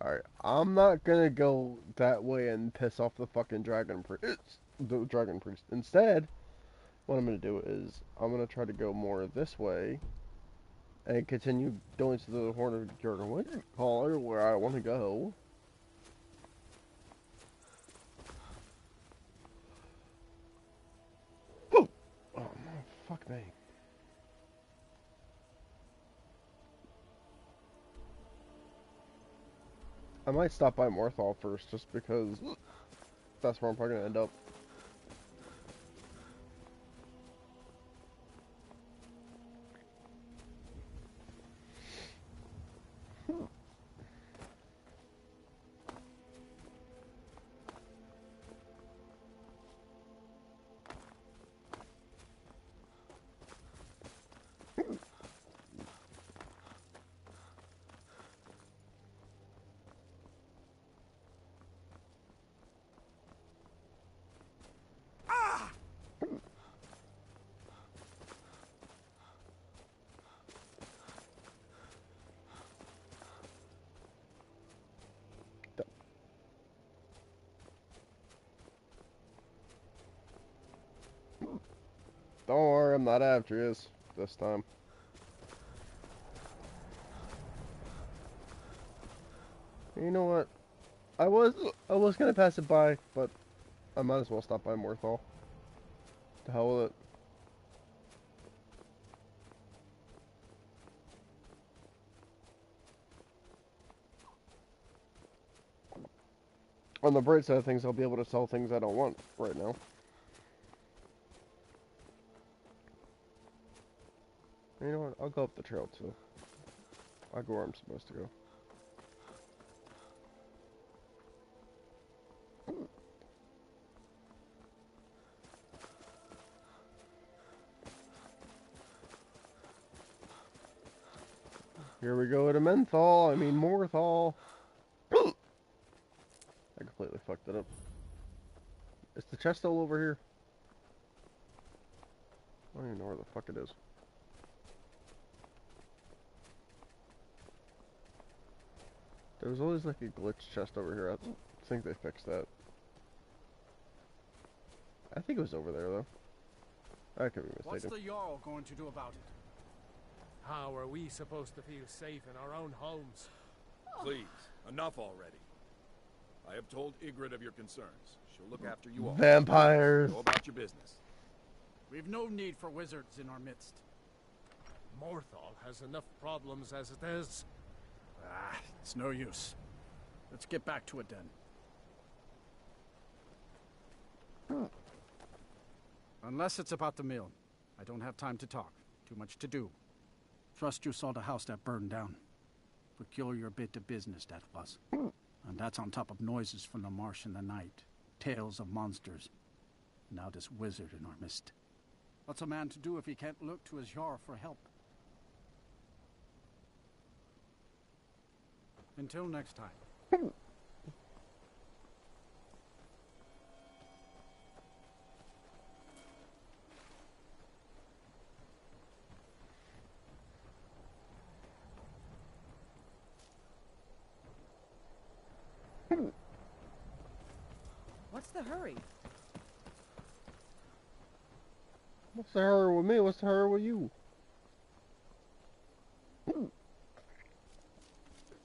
Alright, I'm not gonna go that way and piss off the fucking dragon priest. The dragon priest. Instead, what I'm gonna do is I'm gonna try to go more this way and continue going to the Horn of Jordan Caller where I want to go. Oh no, fuck me. I might stop by Morthal first, just because that's where I'm probably gonna end up. Don't worry, I'm not after you this time. You know what? I was gonna pass it by, but I might as well stop by Morthal. The hell with it. On the bright side of things, I'll be able to sell things I don't want right now. You know what? I'll go up the trail too. I'll go where I'm supposed to go. Here we go to Menthol. I mean Morthal. I completely fucked it up. Is the chest all over here? I don't even know where the fuck it is. There was always like a glitch chest over here. I think they fixed that. I think it was over there though. I could be mistaken. What's the Jarl going to do about it? How are we supposed to feel safe in our own homes? Please, enough already. I have told Ygritte of your concerns. She'll look after you all. Vampires. Go about your business. We've no need for wizards in our midst. Morthal has enough problems as it is. It's no use. Let's get back to it then. Unless it's about the mill. I don't have time to talk. Too much to do. Trust you saw the house that burned down. Peculiar bit of business, that was. And that's on top of noises from the marsh in the night. Tales of monsters. Now this wizard in our midst. What's a man to do if he can't look to his Jarl for help? Until next time. What's the hurry? What's the hurry with me? What's the hurry with you?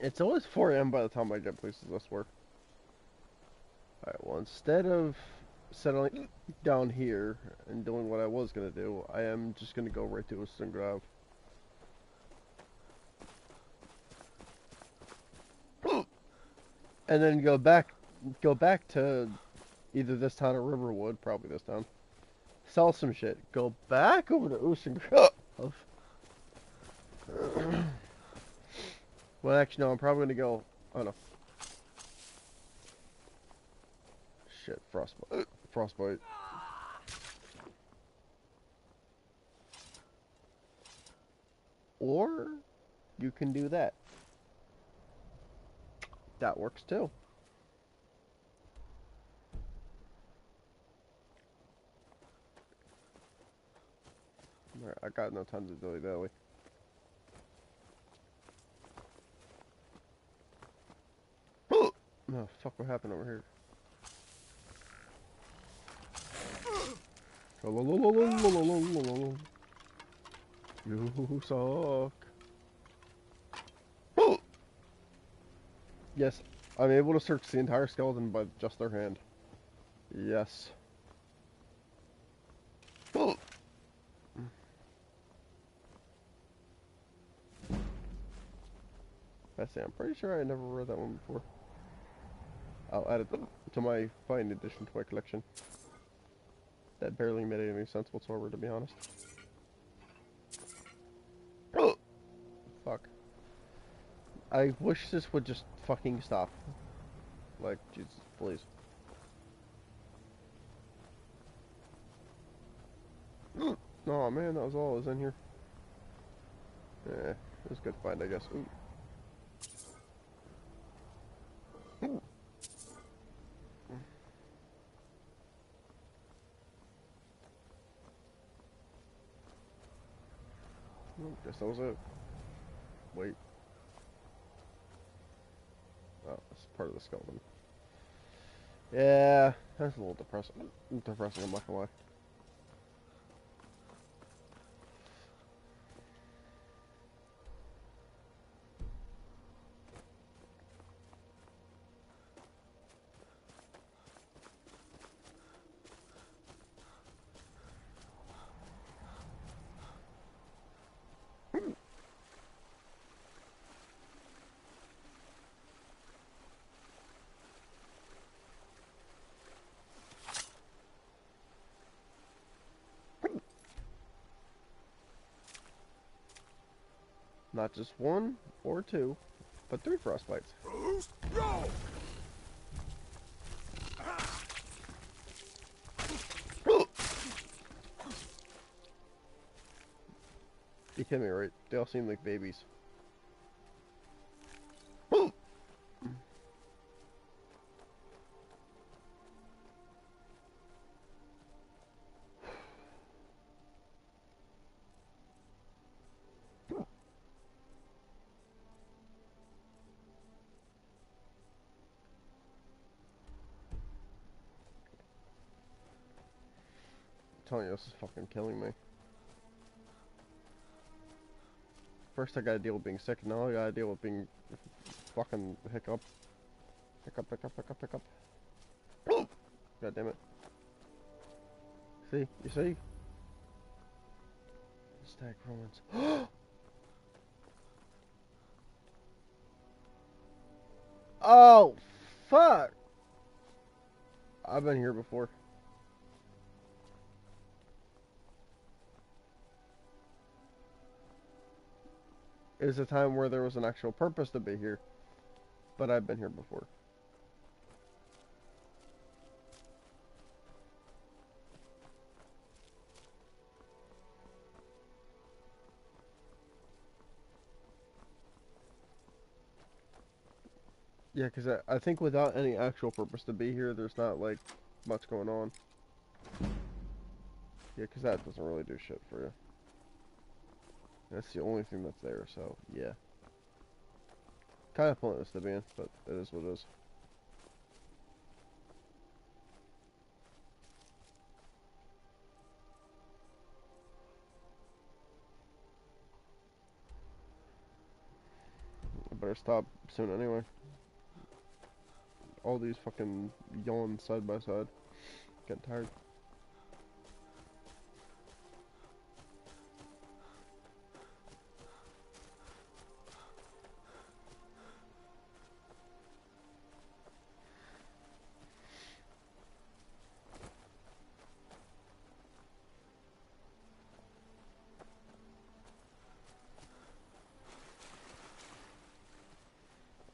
It's always 4 AM by the time I get places, I swear. Alright, well, instead of settling down here and doing what I was going to do, I am just going to go right to Ustengrav. And then go back to either this town or Riverwood, probably this town. Sell some shit. Go back over to Ustengrav. Well, actually, no, I'm probably gonna go. Oh no. Shit, frostbite. Frostbite. Or you can do that. That works too. Alright, I got no time to do it that way. Oh, fuck, what happened over here? You suck. Yes, I'm able to search the entire skeleton by just their hand. Yes. I say, I'm pretty sure I never read that one before. I'll add it to my fine addition to my collection. That barely made any sense whatsoever, to be honest. Fuck. I wish this would just fucking stop. Like, Jesus, please. Oh man, that was all that was in here. Eh, it was good find, I guess. Ooh. Guess that was it. Wait. Oh, that's part of the skeleton. Yeah, that's a little depressing. Depressing, I'm not gonna lie. Not just one or two, but 3 frostbites. Go! You kidding me, right? They all seem like babies. I'm telling you, this is fucking killing me. First I gotta deal with being sick, now I gotta deal with being fucking hiccup. Hiccup, hiccup, hiccup, hiccup. God damn it. See? You see? Stack Romans. Oh, fuck! I've been here before. It was a time where there was an actual purpose to be here. But I've been here before. Yeah, because I think without any actual purpose to be here, there's not, like, much going on. Yeah, because that doesn't really do shit for you. That's the only thing that's there, so, yeah. Kind of pointless to be in, but it is what it is. I better stop soon anyway. All these fucking yawns side by side. Getting tired.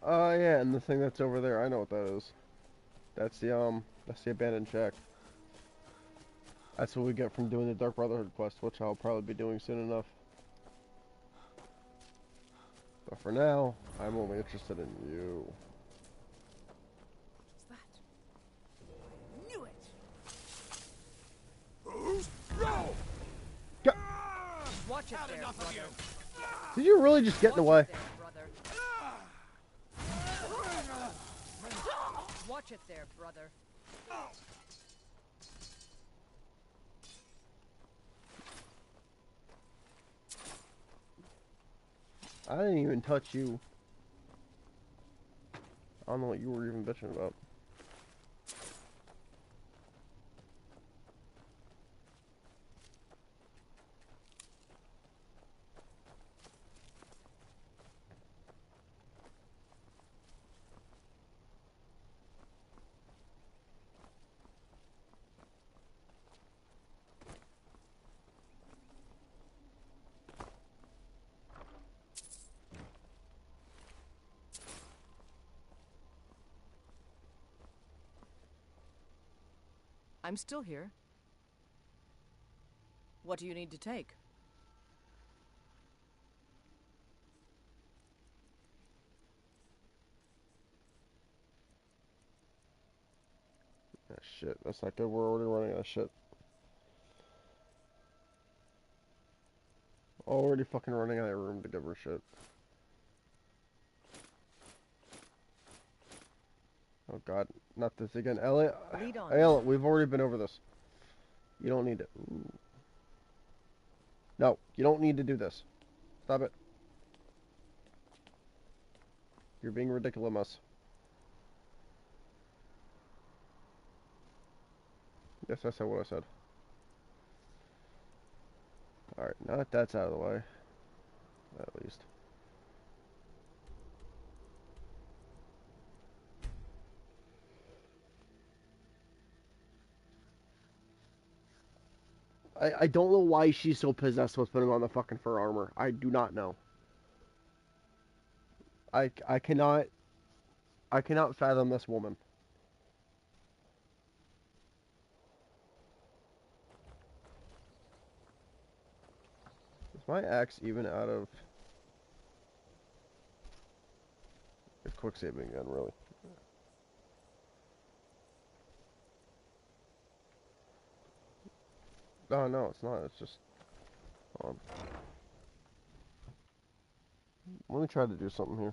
Oh yeah, and the thing that's over there, I know what that is. That's the abandoned shack. That's what we get from doing the Dark Brotherhood quest, which I'll probably be doing soon enough. But for now, I'm only interested in you. Knew it. Go! Go! Watch it there, brother. Did you really just get in the way? Watch it there, brother. I didn't even touch you. I don't know what you were even bitching about. I'm still here. What do you need to take? Ah, shit, that's not good. We're already running out of shit. Already fucking running out of room to give her shit. Oh god, not this again. Elliot, Lead on. Elliot, we've already been over this. You don't need it. Ooh. No, you don't need to do this. Stop it. You're being ridiculous. Yes, I said what I said. Alright, now that that's out of the way. At least. I don't know why she's so possessed with putting on the fucking fur armor. I do not know. I cannot fathom this woman. Is my axe even out of... It's quick saving again, really. Oh, no, it's not. It's just... Let me try to do something here.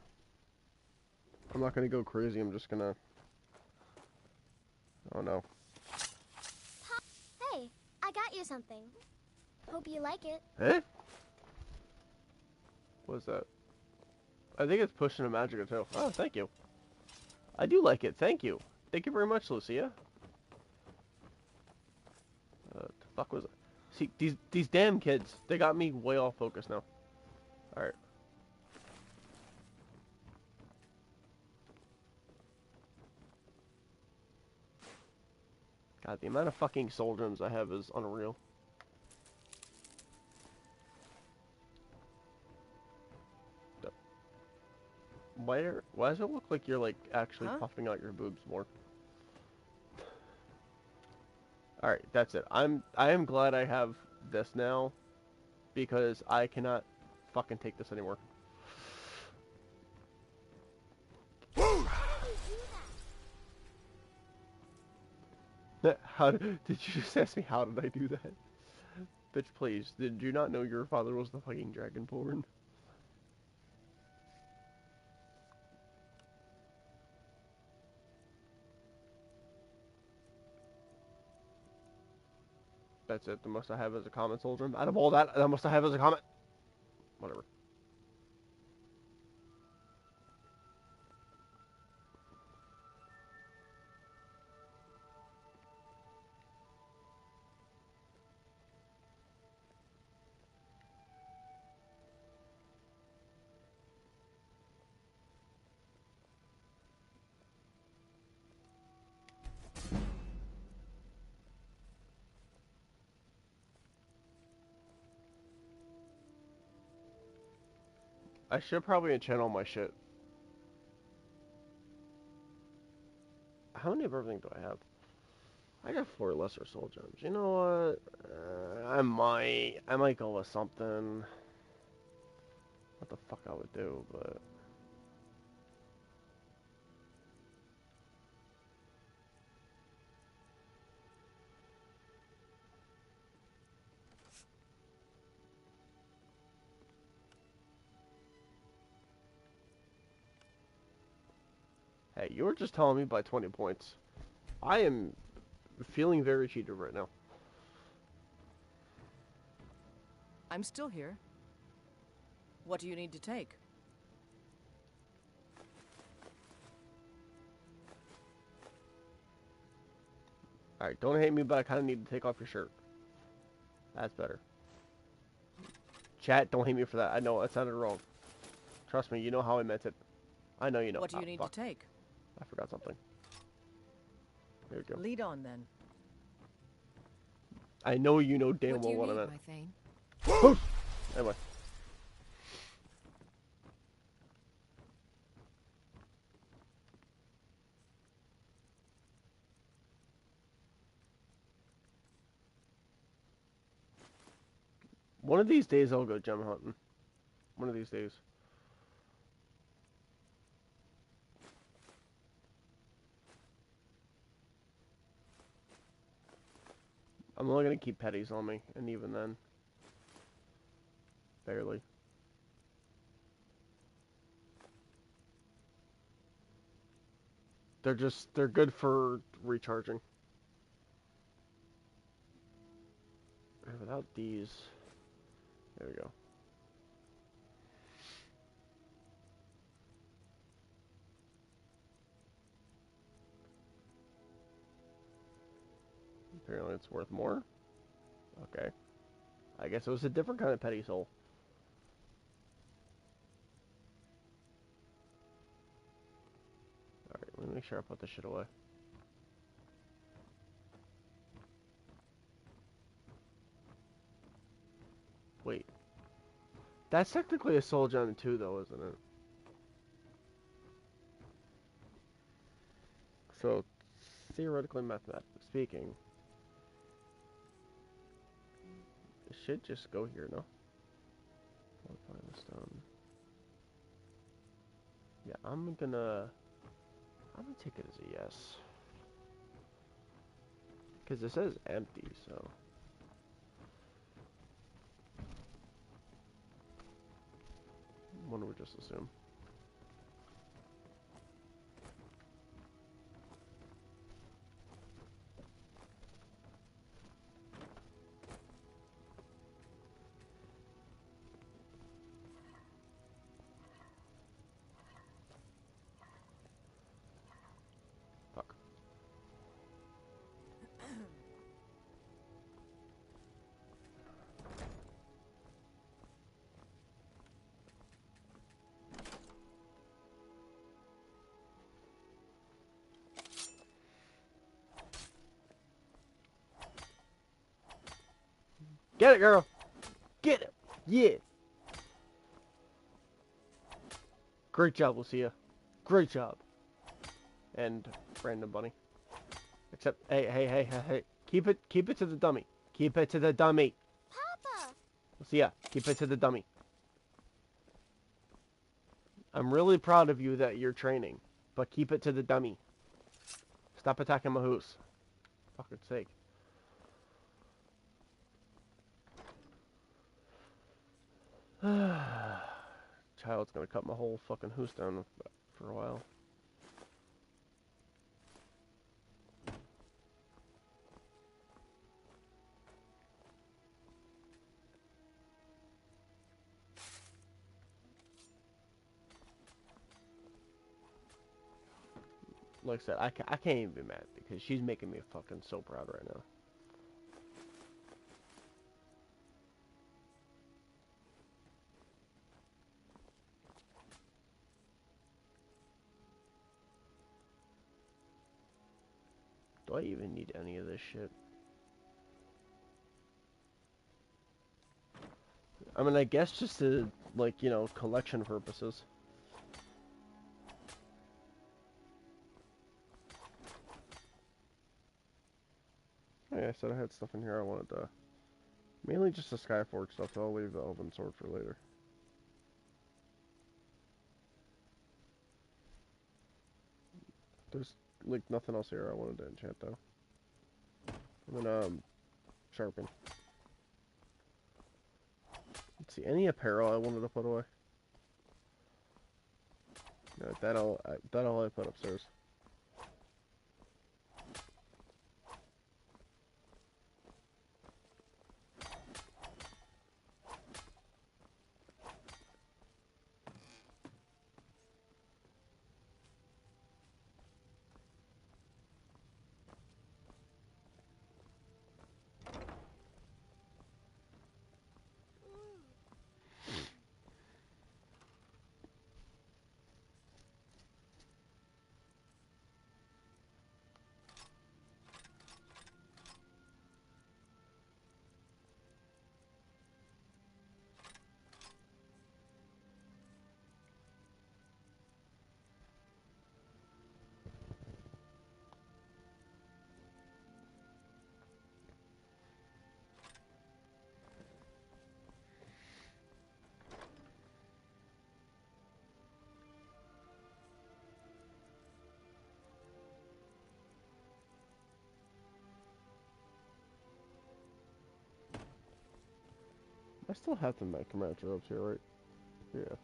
I'm not gonna go crazy. I'm just gonna... Oh, no. Hey, I got you something. Hope you like it. Eh? What is that? I think it's pushing a magic tail. Oh, thank you. I do like it. Thank you. Thank you very much, Lucia. The fuck was it? See, these damn kids, they got me way off focus now. Alright. God, the amount of fucking soul gems I have is unreal. Why does it look like you're, like, actually puffing out your boobs more? Alright, that's it. I am glad I have this now, because I cannot fucking take this anymore. How did you just ask me how did I do that? Bitch, please, did you not know your father was the fucking Dragonborn? That's it. The most I have is a common soul gem. Out of all that, the most I have is a common. Whatever. I should probably channel my shit. How many of everything do I have? I got 4 lesser soul gems. You know what? I might go with something. what the fuck I would do, but... Hey, you were just telling me by 20 points. I am feeling very cheated right now. I'm still here. What do you need to take? Alright, don't hate me, but I kind of need to take off your shirt. That's better. Chat, don't hate me for that. I know, it sounded wrong. Trust me, you know how I meant it. I know you know. What do you need fuck. to take? I forgot something. There we go. Lead on, then. I know you know damn What do well you what need, I meant. my Thane? Anyway. One of these days I'll go gem hunting. One of these days. I'm only gonna keep petties on me, and even then, barely. They're good for recharging. And without these, there we go. Apparently it's worth more. Okay. I guess it was a different kind of petty soul. Alright, let me make sure I put this shit away. Wait. That's technically a soul gem too, though, isn't it? So, theoretically, mathematically speaking, it should just go here, no? Stone. Yeah, I'm gonna take it as a yes. Because it says empty, so... What do we just assume? Fuck. Get it, girl! Get it! Yeah! Great job, Lucia. Great job. And random bunny. Except, hey. Keep it to the dummy. Keep it to the dummy. Papa! Lucia, keep it to the dummy. I'm really proud of you that you're training, but keep it to the dummy. Stop attacking my hoose. Fucking sake. Child's gonna cut my whole fucking hoose down for a while. Like I said, I can't even be mad because she's making me fucking so proud right now. Do I even need any of this shit? I mean, I guess just to, like, you know, collection purposes. Yeah, I said I had stuff in here I wanted to... Mainly just the Skyforge stuff, so I'll leave the Elven Sword for later. There's like nothing else here I wanted to enchant though. I'm gonna sharpen. Let's see, any apparel I wanted to put away. No, that'll I put upstairs. I still have the necromancer robes here, right? Yeah.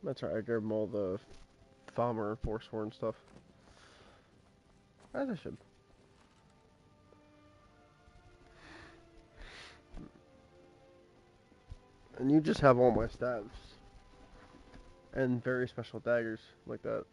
That's right, I gave him all the Falmer and Forsworn stuff. As I should. And you just have all my staves. And very special daggers like that.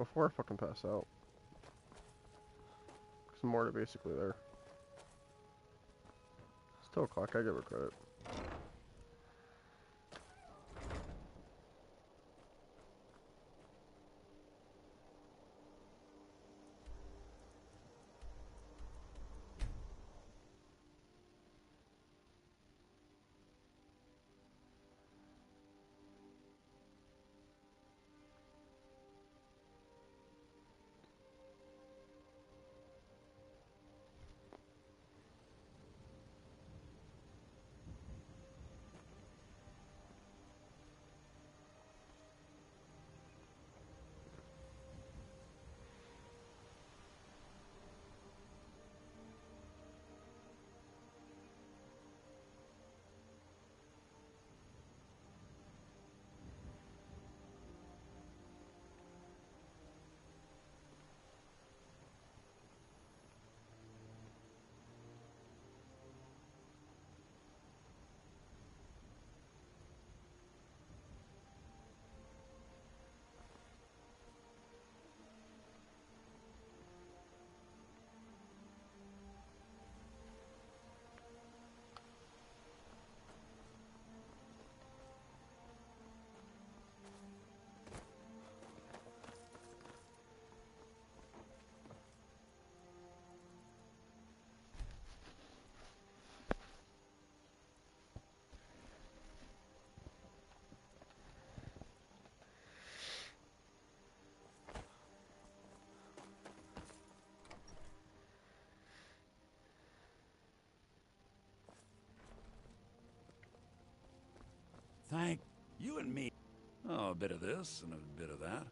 Before I fucking pass out. Because I'm already basically there. It's 2 o'clock, I give her credit. Thank you and me. Oh, a bit of this and a bit of that.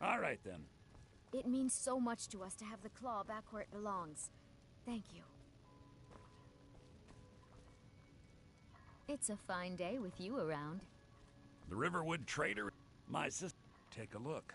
All right, then. It means so much to us to have the claw back where it belongs. Thank you. It's a fine day with you around. The Riverwood Trader, my sister. Take a look.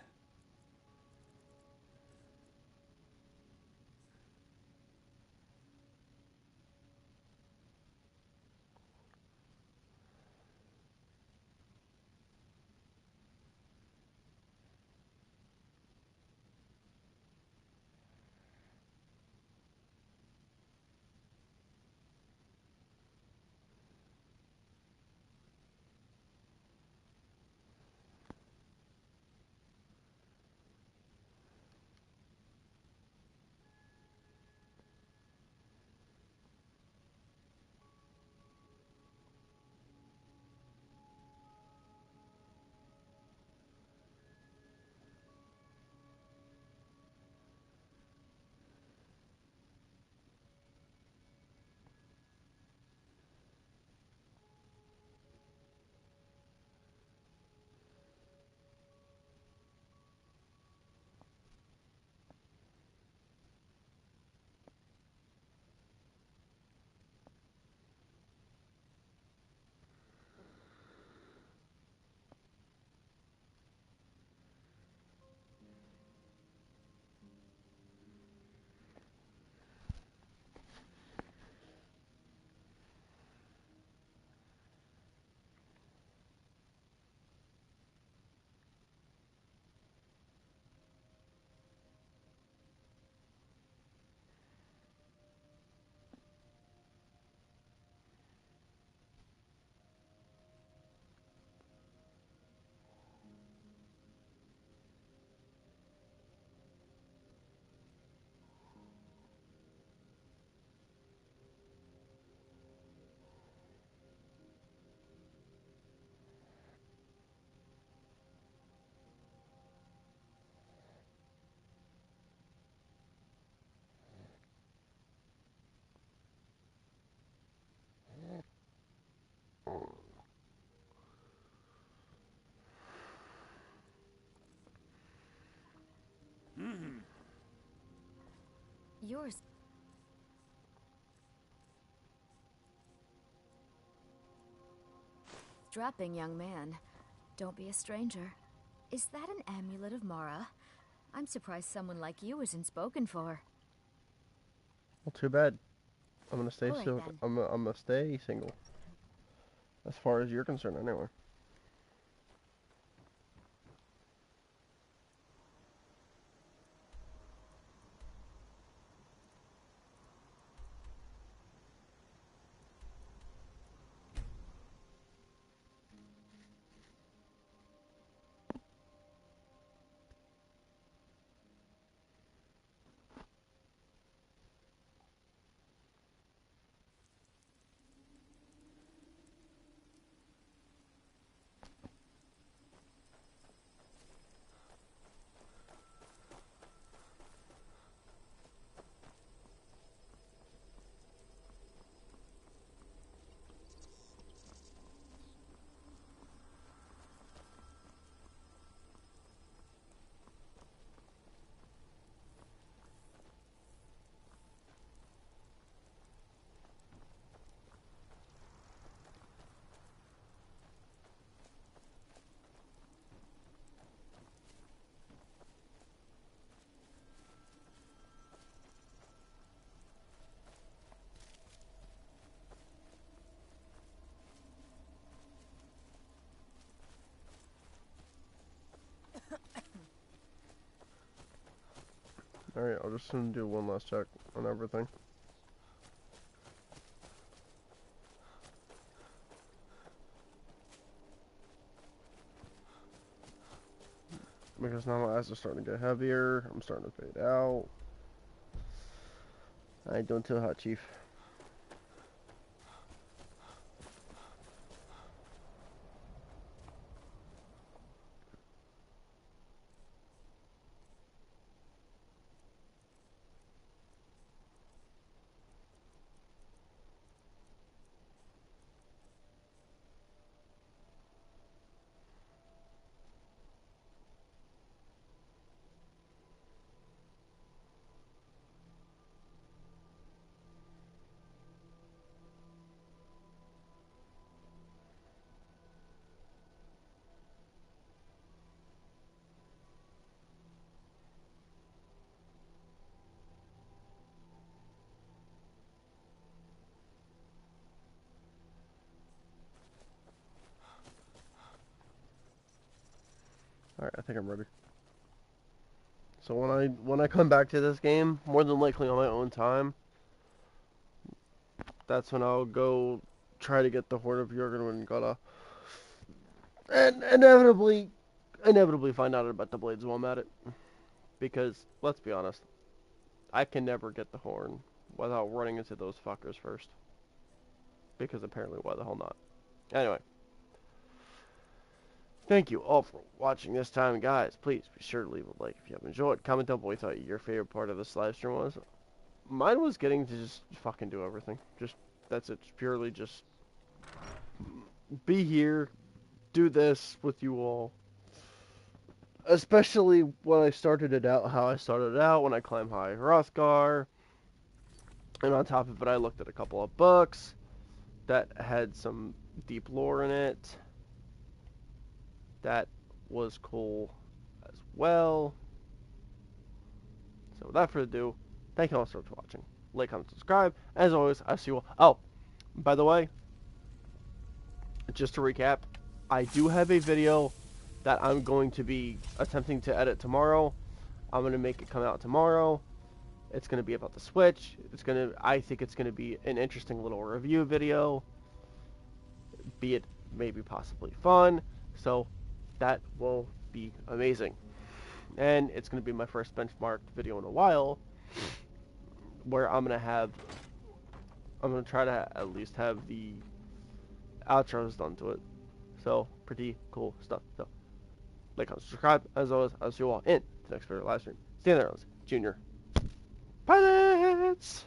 Yours. Strapping young man. Don't be a stranger. Is that an amulet of Mara? I'm surprised someone like you isn't spoken for. Well, too bad. I'm gonna stay All right, then. I'm gonna stay single. As far as you're concerned, anyway. Alright, I'll just soon do one last check on everything. Because now my eyes are starting to get heavier. I'm starting to fade out. I ain't doing too hot, Chief. Alright, I think I'm ready. So when I come back to this game, more than likely on my own time, that's when I'll go try to get the Horde of Jurgen and gotta and inevitably find out about the blades while I'm at it. Because let's be honest, I can never get the horn without running into those fuckers first. Because apparently why the hell not? Anyway. Thank you all for watching this time, guys. Please be sure to leave a like if you have enjoyed. Comment down below what you thought your favorite part of this live stream was. Mine was getting to just fucking do everything. Just, that's it. Purely just be here, do this with you all. Especially when I started it out, how I started it out, when I climbed High Hrothgar. And on top of it, I looked at a couple of books that had some deep lore in it. That was cool as well. So without further ado, thank you all so much for watching. Like, comment, subscribe. As always, I'll see you all. Oh, by the way, just to recap, I do have a video that I'm going to be attempting to edit tomorrow. I'm going to make it come out tomorrow. It's going to be about the Switch. I think it's going to be an interesting little review video. Be it maybe possibly fun. So that will be amazing. And it's going to be my first benchmark video in a while, where I'm going to try to at least have the outros done to it. So, pretty cool stuff. So, like, comment, subscribe. As always, I'll see you all in the next video live stream. See you there, Junior Pilots!